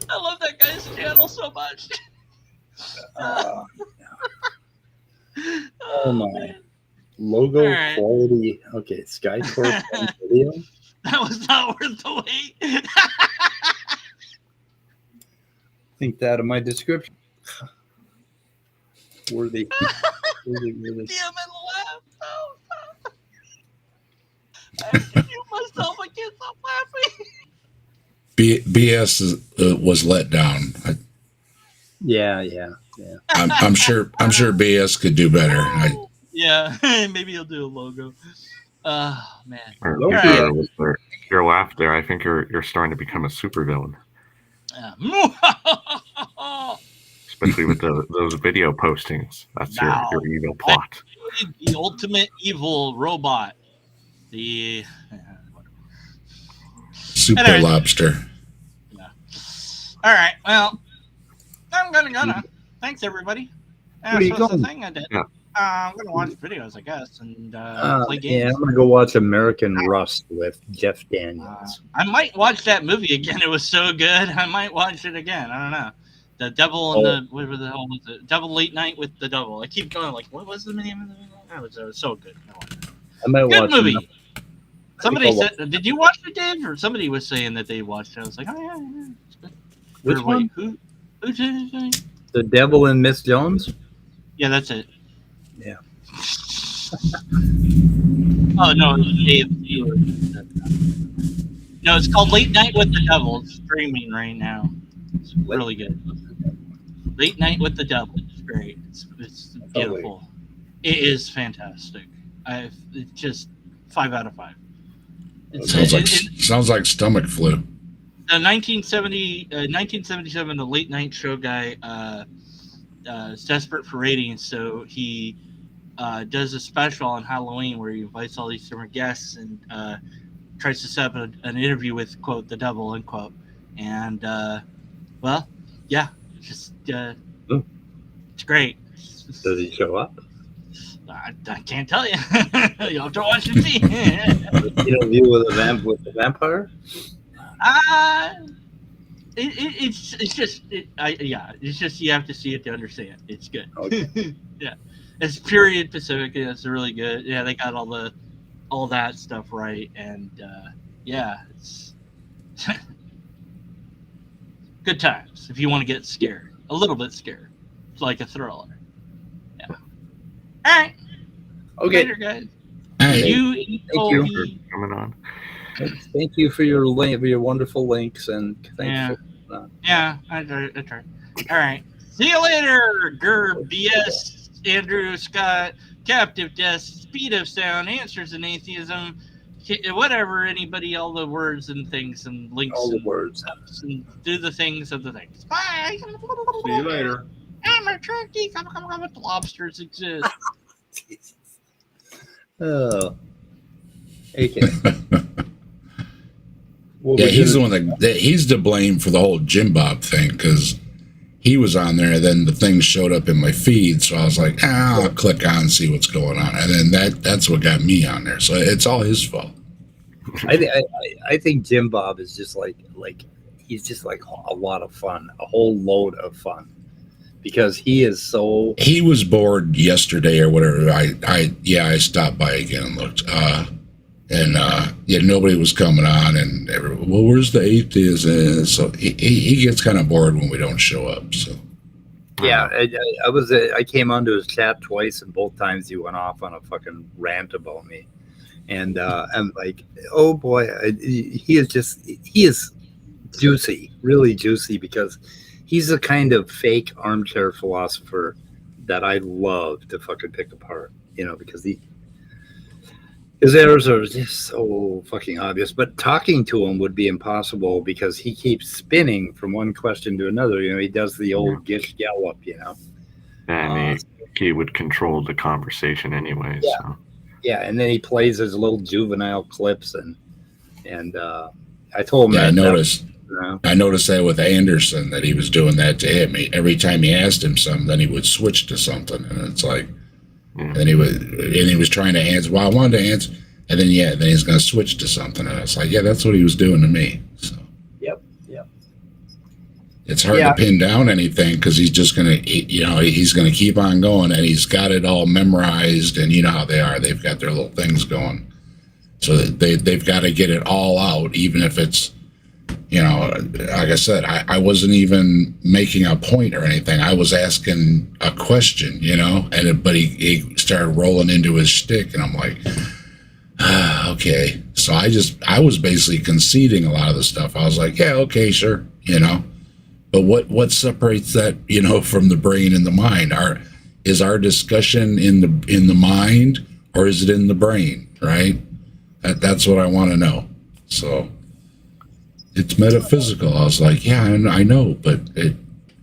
I love that guy's channel so much. Oh my. Man. Logo right. quality. Okay, SkyTorch video. That was not worth the wait. Think that in my description. Worthy. Worthy. Damn it, laugh. Oh. I should mute myself. I can't stop laughing. BS was let down. Yeah. I'm sure BS could do better. Yeah, maybe he'll do a logo. Man. Your laugh there, I think you're starting to become a supervillain. Especially with those video postings. That's your evil plot. The ultimate evil robot. The super lobster. Yeah. All right. Well, I'm gonna. Thanks, everybody. Where are you so that's going? the thing I did. Yeah. I'm gonna watch videos, I guess, and play games. Yeah, I'm gonna go watch American Rust with Jeff Daniels. I might watch that movie again. It was so good. I might watch it again. I don't know. The Devil and the whatever the hell was it? Devil Late Night with the Devil. I keep going like, what was the name of the movie? That was so good. I might Good watch movie. it. Somebody said, did you watch it, Dave? Or somebody was saying that they watched it. I was like, oh yeah, it's good. Which one? Who did it? The Devil and Miss Jones? Yeah, that's it. Yeah. Oh no, Dave. No, it's called Late Night with the Devil. It's streaming right now. It's really good. Late Night with the Devil. It's great. It's beautiful. It is fantastic. It's just 5 out of 5. Sounds like stomach flu. The 1977, the late night show guy is desperate for ratings, so he does a special on Halloween where he invites all these different guests and tries to set up an interview with, quote, the devil, unquote. And, well, yeah, just it's great. Does he show up? I can't tell you. You'll have to watch and see. Interview with the vampire? It's just you have to see it to understand. It's good. Okay. Yeah, it's period Pacific. Yeah, it's really good. Yeah, they got all that stuff right, and yeah, it's good times if you want to get scared, a little bit scared. It's like a thriller. Yeah. All right. Okay. Later, guys. Hey. Thank you for coming on. Thank you for your wonderful links and thanks. Yeah, I tried. All right. See you later, Gerb, BS, Andrew, Scott, Captive Death, Speed of Sound, Answers in Atheism, whatever, anybody, all the words and things and links. All the and words. And do the things of the things. Bye. See you later. I'm a turkey. Come with the lobsters exist. Jesus. Oh. AK. Yeah, he's the one that he's to blame for the whole JimBob thing because he was on there, and then the thing showed up in my feed, so I was like, I'll click on and see what's going on, and then that's what got me on there. So it's all his fault. I think JimBob is just like he's just like a lot of fun, a whole load of fun, because he is so. He was bored yesterday or whatever. I stopped by again and looked. Nobody was coming on, and where's the atheist? And so he gets kind of bored when we don't show up. So yeah, I came onto his chat twice, and both times he went off on a fucking rant about me, and I'm like, oh boy, he is juicy, really juicy, because he's the kind of fake armchair philosopher that I love to fucking pick apart, because his errors are just so fucking obvious, but talking to him would be impossible because he keeps spinning from one question to another. He does the old Gish Gallop, And he would control the conversation anyway. Yeah. So. Yeah, and then he plays his little juvenile clips, and I told him. Yeah, I noticed that with Anderson, that he was doing that to him. Every time he asked him something, then he would switch to something, and it's like, And he was trying to answer. Well, I wanted to answer, and then he's going to switch to something, and I was like, yeah, that's what he was doing to me. So. Yep. It's hard to pin down anything because he's just going to, he's going to keep on going, and he's got it all memorized, and you know how they are. They've got their little things going. So they've got to get it all out, even if it's, like I said, I wasn't even making a point or anything. I was asking a question, but he started rolling into his shtick, and I'm like, okay. So I was basically conceding a lot of the stuff. I was like, yeah, okay, sure, But what separates that, from the brain and the mind? Is our discussion in the mind, or is it in the brain? Right? That's what I want to know. So it's metaphysical. I was like, yeah, I know, but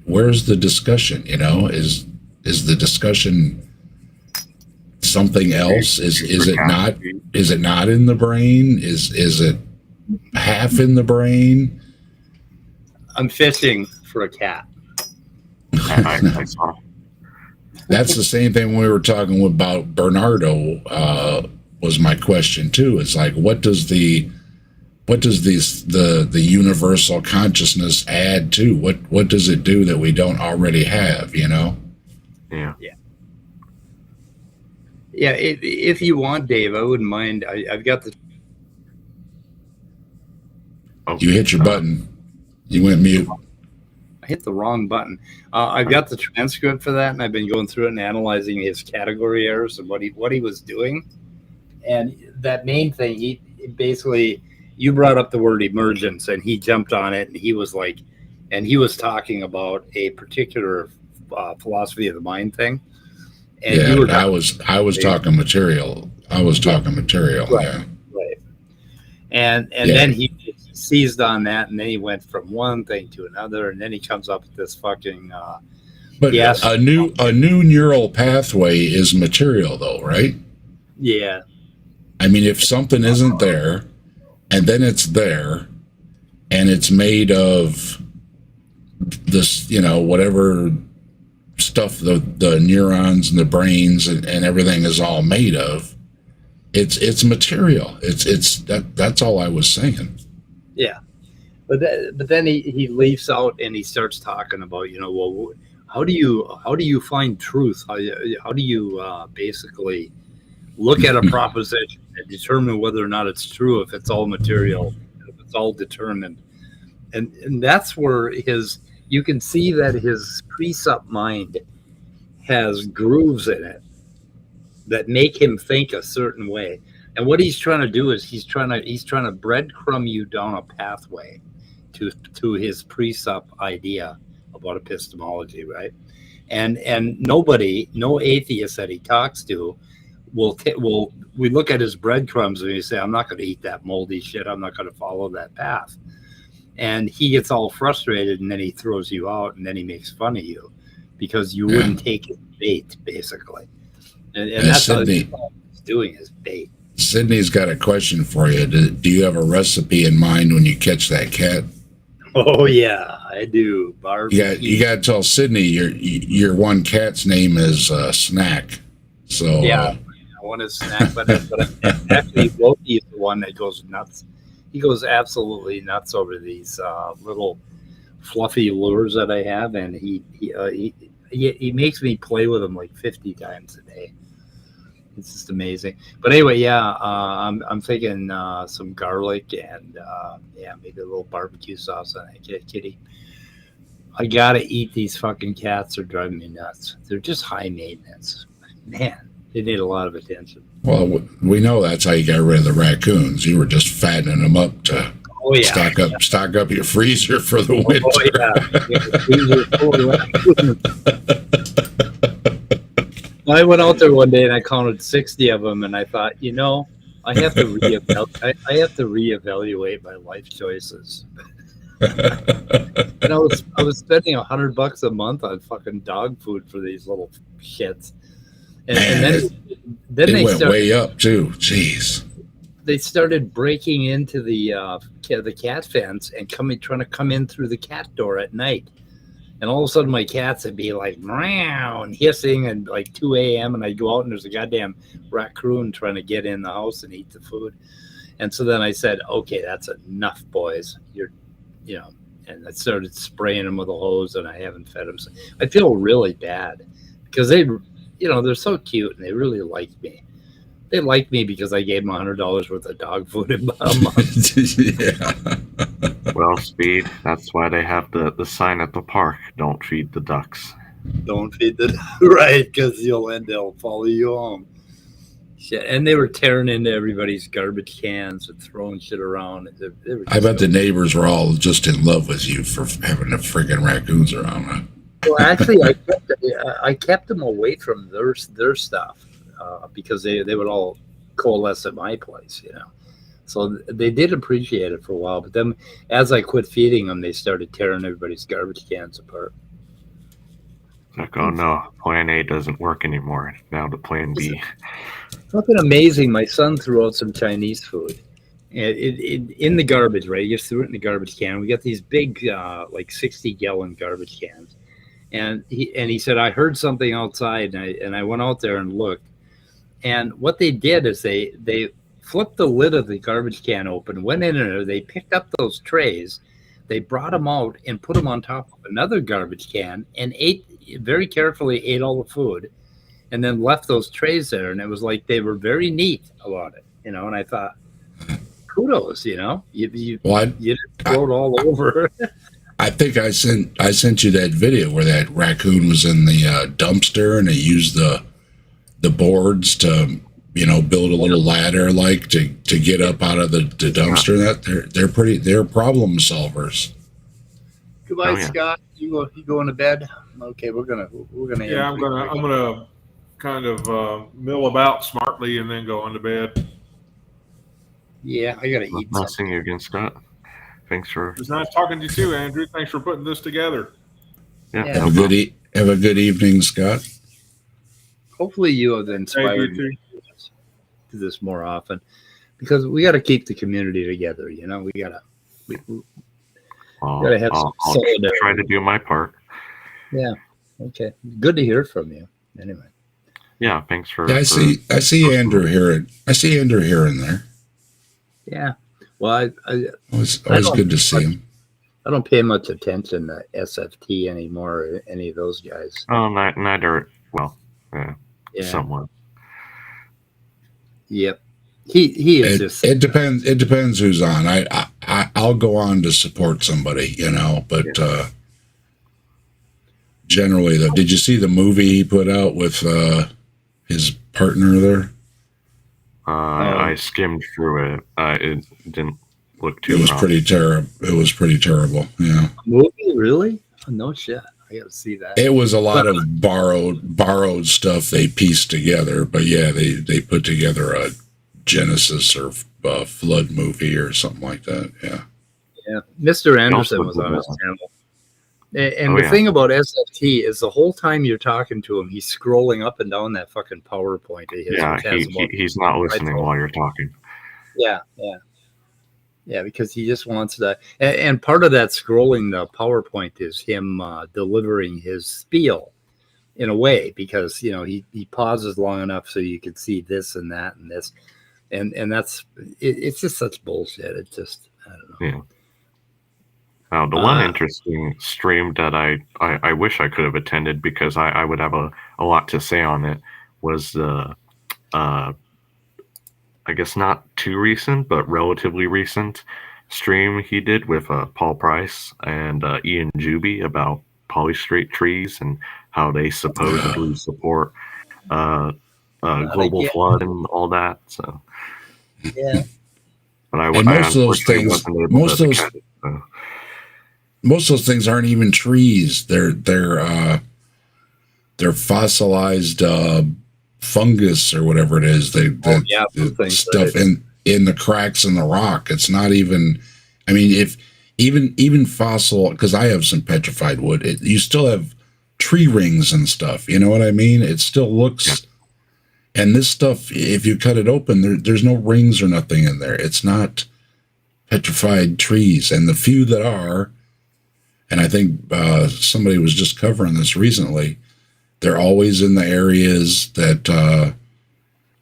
where's the discussion? Is the discussion something else? Is it not? Is it not in the brain? Is it half in the brain? I'm fishing for a cat. I saw. That's the same thing when we were talking about Bernardo. Was my question too? It's like, what does the universal consciousness add to? What does it do that we don't already have? Yeah. If you want, Dave, I wouldn't mind. I've got the. You hit your button. You went mute. I hit the wrong button. I've got the transcript for that, and I've been going through it and analyzing his category errors and what he was doing. And that main thing, he basically, you brought up the word emergence, and he jumped on it, and he was talking about a particular philosophy of the mind thing. And I was talking material. Right. Yeah. Right. And then he seized on that, and then he went from one thing to another, and then he comes up with this fucking. But a new neural pathway is material, though, right? Yeah. I mean, if something isn't there, and then it's there, and it's made of this, whatever stuff the neurons and the brains and everything is all made of, it's material. That's all I was saying. Yeah, but then he leaves out and he starts talking about well, how do you find truth? How do you basically look at a proposition and determine whether or not it's true if it's all material, if it's all determined, and that's where you can see that his precept mind has grooves in it that make him think a certain way. And what he's trying to do is he's trying to breadcrumb you down a pathway to his precept idea about epistemology, right? And no atheist that he talks to we look at his breadcrumbs and we say, I'm not going to eat that moldy shit. I'm not going to follow that path. And he gets all frustrated, and then he throws you out, and then he makes fun of you because you wouldn't take his bait, basically. And that's Sydney, what he's doing, is bait. Sydney's got a question for you. Do you have a recipe in mind when you catch that cat? Oh yeah, I do. You got to tell Sydney your one cat's name is Snack. So yeah, I want to Snack, but actually Loki is the one that goes nuts. He goes absolutely nuts over these little fluffy lures that I have, and he makes me play with them like 50 times a day. It's just amazing. But anyway, I'm thinking some garlic and maybe a little barbecue sauce on that kitty. I gotta eat these fucking cats. They're driving me nuts. They're just high maintenance. Man, they need a lot of attention. Well, we know that's how you got rid of the raccoons. You were just fattening them up to stock up your freezer for the winter. I went out there one day and I counted 60 of them, and I thought, I have to reevaluate my life choices. And I was spending $100 a month on fucking dog food for these little shits. And then they went started, way up too. Jeez. They started breaking into the cat fence and trying to come in through the cat door at night. And all of a sudden my cats would be like meow and hissing and like 2 a.m. and I'd go out and there's a goddamn raccoon trying to get in the house and eat the food. And so then I said, okay, that's enough, boys. And I started spraying them with a hose and I haven't fed them. So I feel really bad because they're so cute and they really like me. They like me because I gave them $100 worth of dog food in a month. Yeah. Well, Speed, that's why they have the sign at the park. Don't feed the ducks. Don't feed the right, because they'll follow you home. Shit. And they were tearing into everybody's garbage cans and throwing shit around. I bet the neighbors were all just in love with you for having the friggin' raccoons around. Huh? Well, actually, I kept them away from their stuff because they would all coalesce at my place, So they did appreciate it for a while, but then as I quit feeding them, they started tearing everybody's garbage cans apart. Like, oh no, plan A doesn't work anymore. Now to plan B. Something amazing. My son threw out some Chinese food in the garbage, right? He just threw it in the garbage can. We got these big, like 60-gallon garbage cans. And he said, I heard something outside, and I went out there and looked. And what they did is they flipped the lid of the garbage can open, went in there, they picked up those trays, they brought them out and put them on top of another garbage can and very carefully ate all the food and then left those trays there. And it was like they were very neat about it, and I thought, kudos, you didn't throw it all over. I think I sent you that video where that raccoon was in the dumpster and they used the boards to build a little ladder to get up out of the dumpster. That they're problem solvers. Goodbye, Scott. You going to bed? Okay, we're gonna. Yeah, I'm gonna kind of mill about smartly and then go on to bed. Yeah, I gotta eat. Not seeing you again, Scott. Thanks for. It was nice talking to you too, Andrew. Thanks for putting this together. Yeah. Have a good evening, Scott. Hopefully, you have inspired me to do this more often, because we got to keep the community together. We gotta. Gotta have some solidarity. I'll try to do my part. Yeah. Okay. Good to hear from you. Anyway. Yeah. Thanks for. Yeah, I see Andrew here. I see Andrew here and there. Yeah. Well, Always good to see him. I don't pay much attention to SFT anymore, or any of those guys. Oh, neither. Well, yeah. Somewhat. Yep. He is just. It depends. It depends who's on. I'll go on to support somebody, but generally, though, did you see the movie he put out with his partner there? I skimmed through it. It didn't look too. It was pretty terrible. It was pretty terrible. Yeah. Movie, really? Oh, no shit. I got to see that. It was a lot of borrowed stuff they pieced together, but yeah, they put together a Genesis or flood movie or something like that. Yeah. Yeah. Mr. Anderson was on his channel. And the thing about SFT is the whole time you're talking to him, he's scrolling up and down that fucking PowerPoint. He's not listening while you're talking. Yeah. Yeah, because he just wants to. And part of that scrolling the PowerPoint is him delivering his spiel in a way, because, he pauses long enough so you can see this and that and this. And that's, it's just such bullshit. It's just, I don't know. Yeah. Now, the one interesting stream that I wish I could have attended, because I would have a lot to say on it, was the, I guess not too recent, but relatively recent stream he did with Paul Price and Ian Juby about polystrate trees and how they supposedly support global flood and all that. So, yeah. But most of those things, most of those things aren't even trees. They're fossilized fungus or whatever it is. The stuff in the cracks in the rock. It's not even. I mean, if even fossil, because I have some petrified wood, you still have tree rings and stuff. You know what I mean? It still looks. And this stuff, if you cut it open, there's no rings or nothing in there. It's not petrified trees, and the few that are. And I think somebody was just covering this recently. They're always in the areas that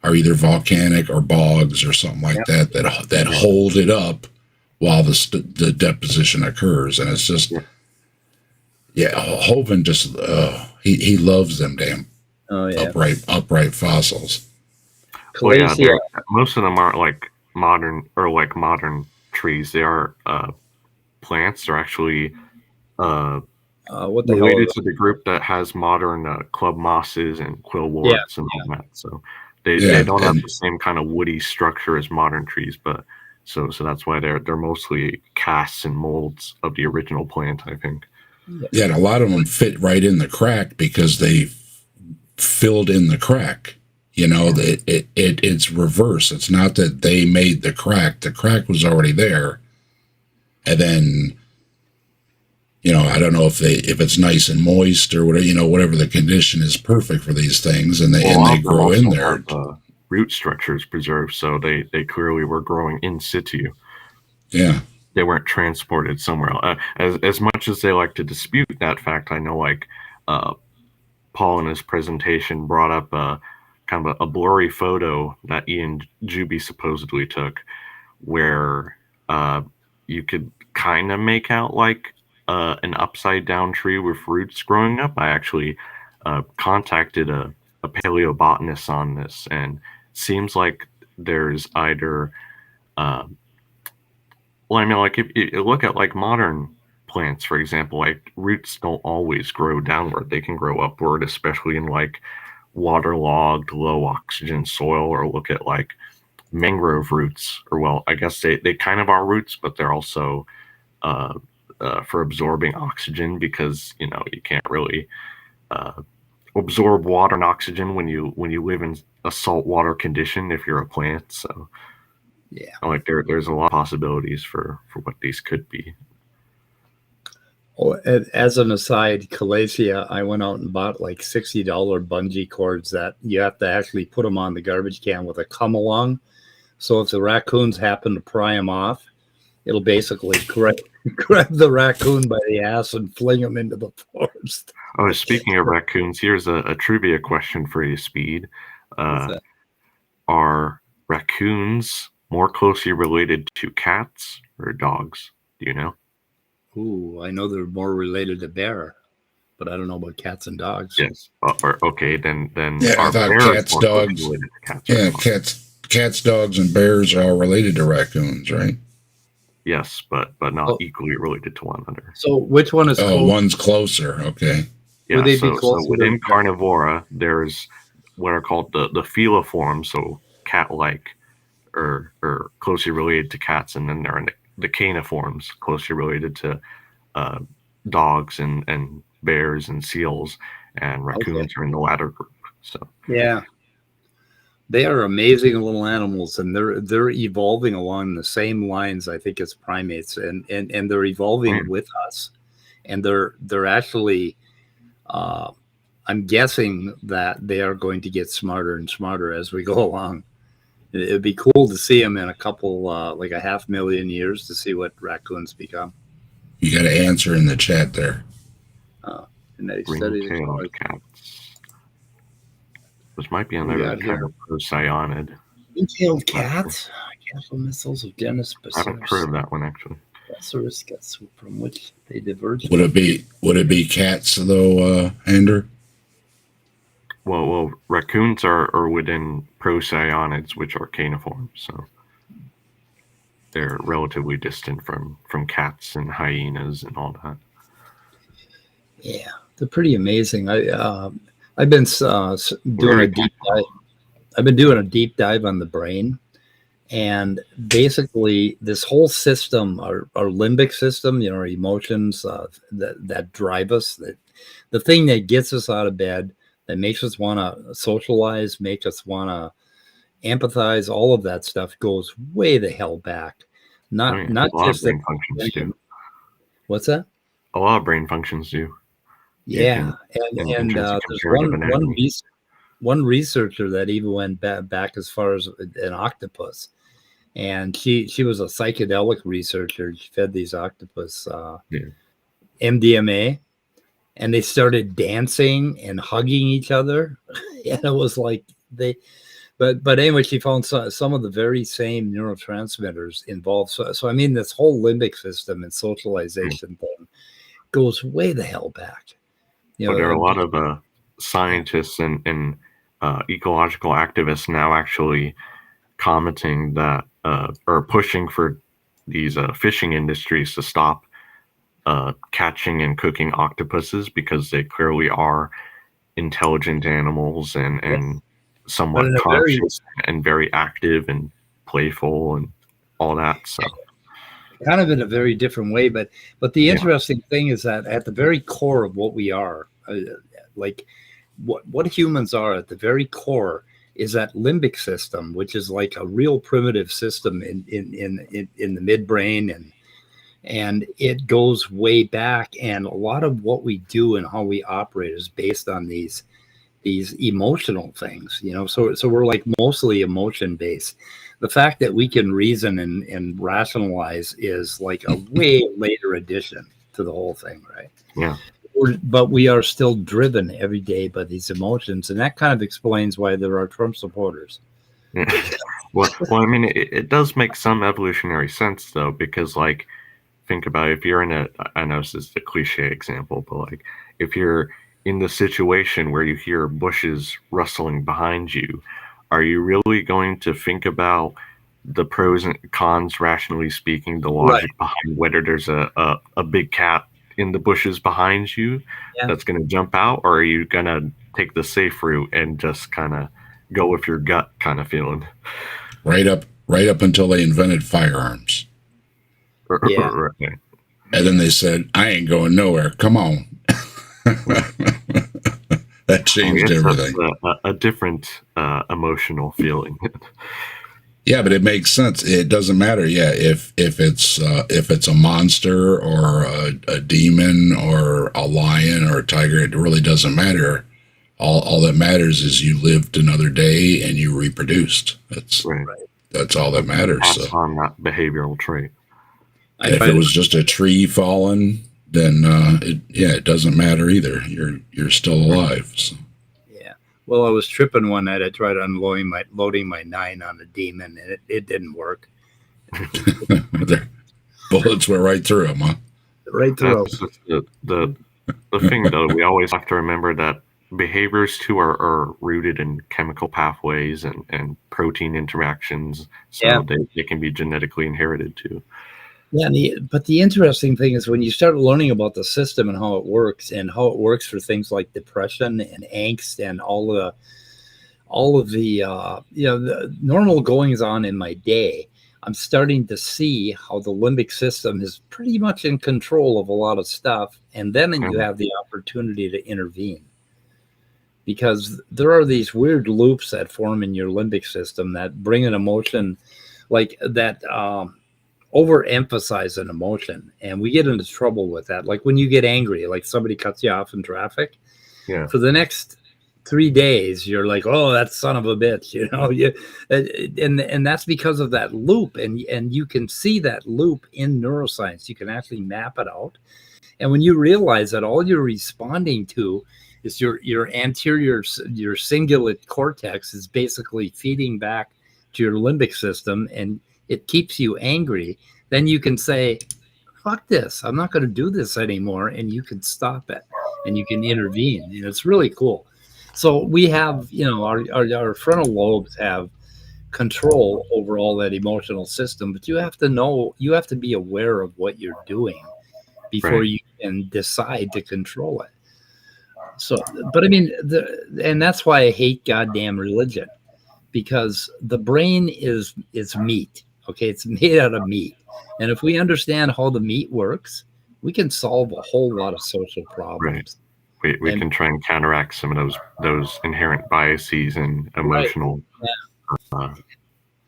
are either volcanic or bogs or something like that hold it up while the deposition occurs. And it's just, Hovind just he loves them damn upright fossils. Well, yeah, most of them aren't like modern trees. They are plants. They're actually what the related hell to the group that has modern club mosses and quillworts and all that. So they don't have the same kind of woody structure as modern trees, but so that's why they're mostly casts and molds of the original plant, I think. Yeah, and a lot of them fit right in the crack because they filled in the crack. You know, it's reverse. It's not that they made the crack. The crack was already there. And then, you know, I don't know if it's nice and moist or whatever, you know, whatever the condition is perfect for these things, and they grow in there. Root structures preserved, so they clearly were growing in situ. Yeah. They weren't transported somewhere else. As much as they like to dispute that fact, I know like Paul in his presentation brought up kind of a blurry photo that Ian Juby supposedly took, where you could kind of make out like an upside down tree with roots growing up. I actually contacted a paleobotanist on this, and it seems like there's either well, I mean, like if you look at like modern plants, for example, like roots don't always grow downward. They can grow upward, especially in like waterlogged, low oxygen soil, or look at like mangrove roots, or well, I guess they kind of are roots, but they're also for absorbing oxygen, because you know you can't really absorb water and oxygen when you live in a saltwater condition if you're a plant. So yeah, like there's a lot of possibilities for what these could be. Oh, as an aside, Calacia, I went out and bought like $60 bungee cords that you have to actually put them on the garbage can with a come along. So if the raccoons happen to pry them off, it'll basically grab the raccoon by the ass and fling him into the forest. Oh, speaking of raccoons, here's a trivia question for you, Speed. Are raccoons more closely related to cats or dogs? Do you know? Ooh, I know they're more related to bear, but I don't know about cats and dogs. Yes. Okay, then yeah, I thought cats, dogs. Cats, dogs, and bears are all related to raccoons, right? Yes, but not equally related to one another. So which one is? One's closer. Okay. Yeah. Would they be closer? So within Carnivora, there's what are called the feliforms, so cat-like, or closely related to cats, and then there are the caniforms, closely related to dogs and bears and seals, and raccoons are in the latter group. So yeah, they are amazing little animals, and they're evolving along the same lines, I think, as primates, and they're evolving with us, and they're actually I'm guessing that they are going to get smarter and smarter as we go along. It'd be cool to see them in a couple, like 500,000 years, to see what raccoons become. You got to answer in the chat there. Ring-tailed cats. Which might be on the kind of procyanid. Ring-tailed cats? Careful missiles of genus I haven't heard of that one, actually. From which they diverge. Would it be cats though, Andrew? Well, raccoons are within procyanids, which are caniforms, so they're relatively distant from cats and hyenas and all that. Yeah, they're pretty amazing. I've been doing a deep dive. I've been doing a deep dive on the brain, and basically this whole system, our limbic system, our emotions that drive us, the thing that gets us out of bed, that makes us want to socialize, make us want to empathize, all of that stuff goes way the hell back. Not just brain functions do. What's that? A lot of brain functions do. Yeah, and there's one researcher that even went back as far as an octopus, and she was a psychedelic researcher. She fed these octopus MDMA, and they started dancing and hugging each other. And it was like but anyway, she found some of the very same neurotransmitters involved. So I mean, this whole limbic system and socialization thing goes way the hell back. But there are a lot of scientists and ecological activists now actually commenting that or pushing for these fishing industries to stop catching and cooking octopuses, because they clearly are intelligent animals and somewhat conscious and very active and playful and all that. So kind of in a very different way, but the interesting thing is that at the very core of what we are, like what humans are at the very core, is that limbic system, which is like a real primitive system in the midbrain, and it goes way back. And a lot of what we do and how we operate is based on these emotional things, you know. So we're like mostly emotion based. The fact that we can reason and rationalize is like a way later addition to the whole thing, right? Yeah. But we are still driven every day by these emotions, and that kind of explains why there are Trump supporters. Yeah. Well, I mean, it does make some evolutionary sense, though, because, like, think about it, if you're in I know this is a cliche example, but, like, if you're in the situation where you hear bushes rustling behind you, are you really going to think about the pros and cons, rationally speaking, the logic behind whether there's a big cat in the bushes behind you that's going to jump out, or are you going to take the safe route and just kind of go with your gut kind of feeling? Right up until they invented firearms. Right. And then they said, I ain't going nowhere. Come on. That changed everything. A different emotional feeling. Yeah, but it makes sense. It doesn't matter. Yeah, if it's a monster or a demon or a lion or a tiger, it really doesn't matter. All that matters is you lived another day and you reproduced. That's all that matters. Pass on that behavioral trait. If it was just a tree falling, then it doesn't matter either. You're still alive. So. Well, I was tripping one night. I tried loading my 9 on a demon, and it didn't work. Bullets went right through him, huh? Right through. The thing, though, we always have to remember that behaviors too are rooted in chemical pathways and protein interactions, so they can be genetically inherited too. Yeah, but the interesting thing is when you start learning about the system and how it works for things like depression and angst and all of the the normal goings on in my day, I'm starting to see how the limbic system is pretty much in control of a lot of stuff, and then you have the opportunity to intervene, because there are these weird loops that form in your limbic system that bring an emotion like that. Overemphasize an emotion, and we get into trouble with that. Like when you get angry, like somebody cuts you off in traffic, for the next 3 days you're like, oh, that son of a bitch, you know. And that's because of that loop, and you can see that loop in neuroscience. You can actually map it out, and when you realize that all you're responding to is your anterior, your cingulate cortex is basically feeding back to your limbic system, and it keeps you angry, then you can say, fuck this, I'm not going to do this anymore, and you can stop it, and you can intervene. And it's really cool. So we have, our frontal lobes have control over all that emotional system, but you have to be aware of what you're doing before you can decide to control it. So, but I mean, and that's why I hate goddamn religion, because the brain is meat. Okay, it's made out of meat. And if we understand how the meat works, we can solve a whole lot of social problems. We can try and counteract some of those inherent biases and emotional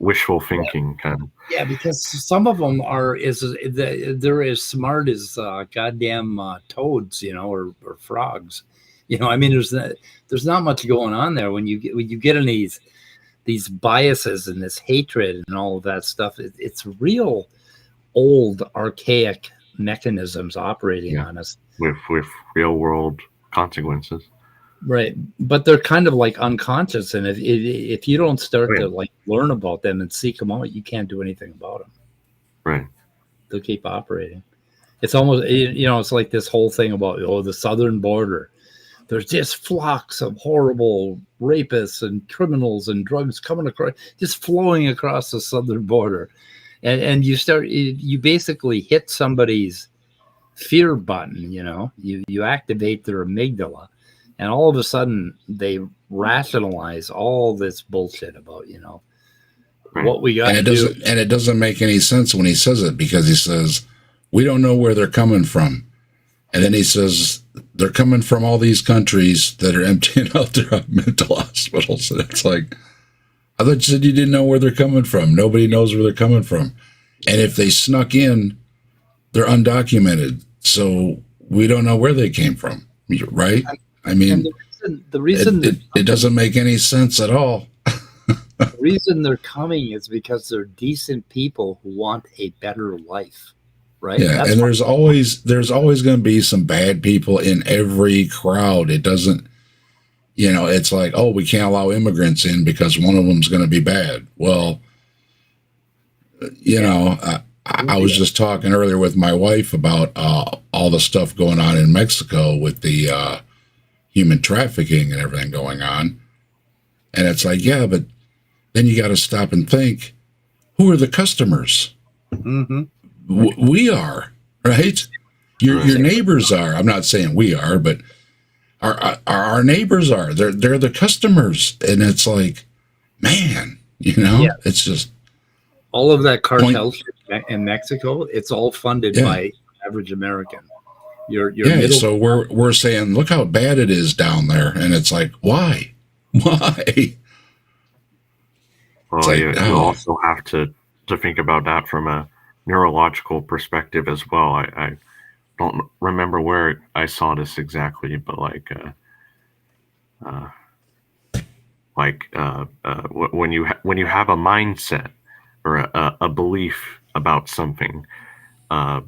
wishful thinking kind of. Yeah, because some of them they're as smart as goddamn toads, or frogs. I mean, there's not much going on there when you get in these biases and this hatred and all of that stuff. It's real old, archaic mechanisms operating on us with real world consequences. Right, but they're kind of like unconscious, and if you don't start to like learn about them and seek them out, you can't do anything about them. Right, they'll keep operating. It's almost, it's like this whole thing about the southern border. There's just flocks of horrible rapists and criminals and drugs coming across, just flowing across the southern border, and you basically hit somebody's fear button. You activate their amygdala. And all of a sudden, they rationalize all this bullshit about, what we got. And it doesn't make any sense when he says it, because he says, we don't know where they're coming from. And then he says, they're coming from all these countries that are emptying out their mental hospitals. And it's like, I thought you said you didn't know where they're coming from. Nobody knows where they're coming from. And if they snuck in, they're undocumented. So we don't know where they came from, right? I mean, the reason it doesn't make any sense at all. The reason they're coming is because they're decent people who want a better life, right? Yeah, and there's always going to be some bad people in every crowd. It doesn't, it's like, oh, we can't allow immigrants in because one of them's going to be bad. Well, I was just talking earlier with my wife about all the stuff going on in Mexico with the human trafficking and everything going on. And it's like, yeah, but then you got to stop and think, who are the customers? Mm-hmm. We are, right? Your neighbors are. I'm not saying we are, but our neighbors are. They're the customers. And it's like, man, it's just. All of that cartel shit in Mexico, it's all funded by average American. So we're saying, look how bad it is down there, and it's like, why? Well, you also have to think about that from a neurological perspective as well. I don't remember where I saw this exactly, but when you have a mindset or a belief about something,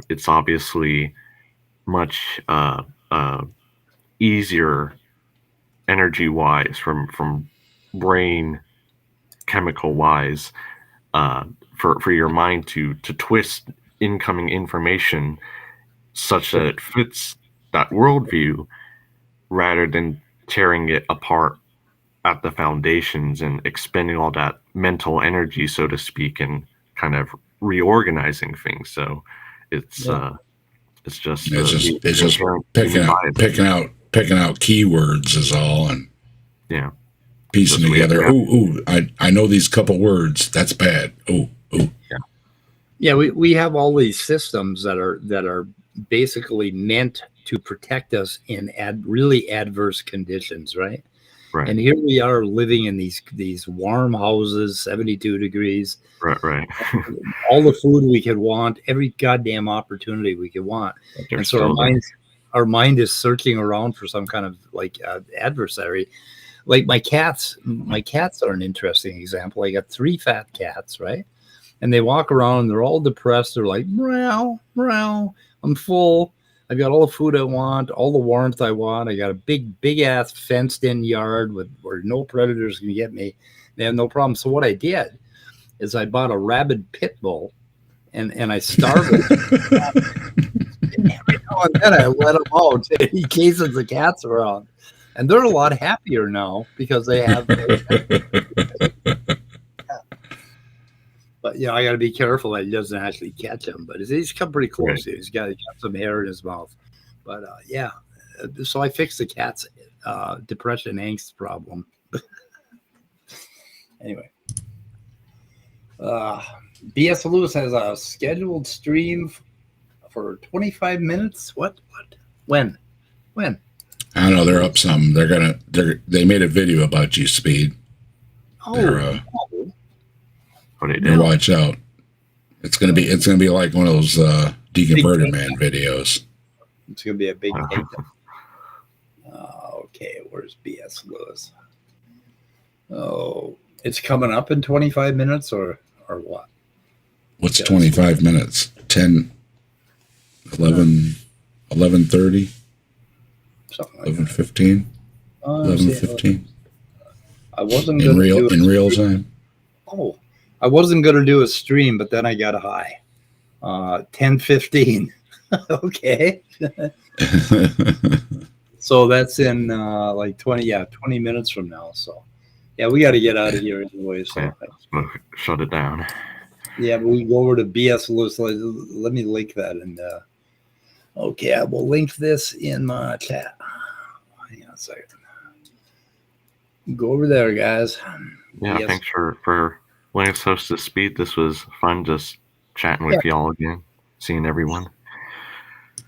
it's obviously much easier energy wise from brain chemical wise for your mind to twist incoming information such that it fits that worldview rather than tearing it apart at the foundations and expending all that mental energy, so to speak, and kind of reorganizing things. So it's just picking out keywords is all, and piecing together. I know these couple words. That's bad. Yeah. We have all these systems that are basically meant to protect us in really adverse conditions, right? Right. And here we are living in these warm houses, 72 degrees. Right. All the food we could want, every goddamn opportunity we could want. And so our mind is searching around for some kind of adversary. Like my cats are an interesting example. I got 3 fat cats, right? And they walk around and they're all depressed. They're like, meow, meow, I'm full. I've got all the food I want, all the warmth I want. I got a big ass fenced in yard where no predators can get me. They have no problem. So what I did is I bought a rabid pit bull and I starved it. Every now and then I let them out in case the cats are around. And they're a lot happier now because they have. But I got to be careful that he doesn't actually catch him. But he's come pretty close. Right. He's got some hair in his mouth. But so I fixed the cat's depression angst problem. Anyway, B.S. Lewis has a scheduled stream for 25 minutes. What? When? I don't know. They're up some. They made a video about you, Speed. Watch out. It's gonna be like one of those Deeeeconverted Man videos. It's gonna be a big takedown. Okay, where's B.S. Lewis? Oh, it's coming up in 25 minutes or what? What's 25 minutes? 10. 11:30, Something like 11:15, that. 11:15 I wasn't in gonna real do in a real stream. time. Oh, I wasn't gonna do a stream, but then I got high. 10:15. Okay. So that's in like 20 minutes from now. So yeah, we got to get out of here anyway. So Yeah, shut it down. yeah, but we go over to BS Lewis. Let me link that. And okay, I will link this in my chat. Hang on a second. Go over there, guys. Yeah, BS. thanks for letting us host this speed. This was fun just chatting with y'all again, seeing everyone.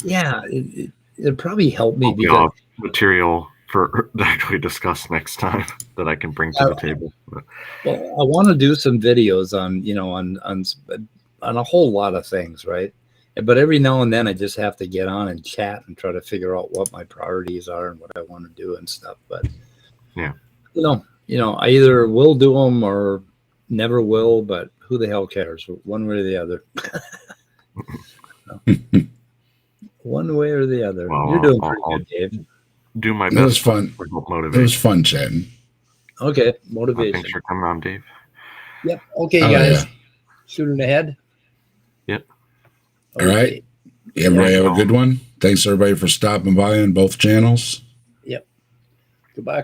Yeah, it probably helped me We all have material for to actually discuss next time that I can bring to the table. Well, I want to do some videos on, on a whole lot of things, right? But every now and then I just have to get on and chat and try to figure out what my priorities are and what I want to do and stuff. But yeah, I either will do them or never will. But who the hell cares? One way or the other. One way or the other. Well, You're doing pretty good, Dave. Do my best. It was fun. Motivation. It was fun chatting. Okay, motivation. Thanks for coming on, Dave. Yep. Okay, guys. Yeah. Shooting ahead. Yep. Okay. All right. Everybody have a good one. Thanks everybody for stopping by on both channels. Yep. Goodbye.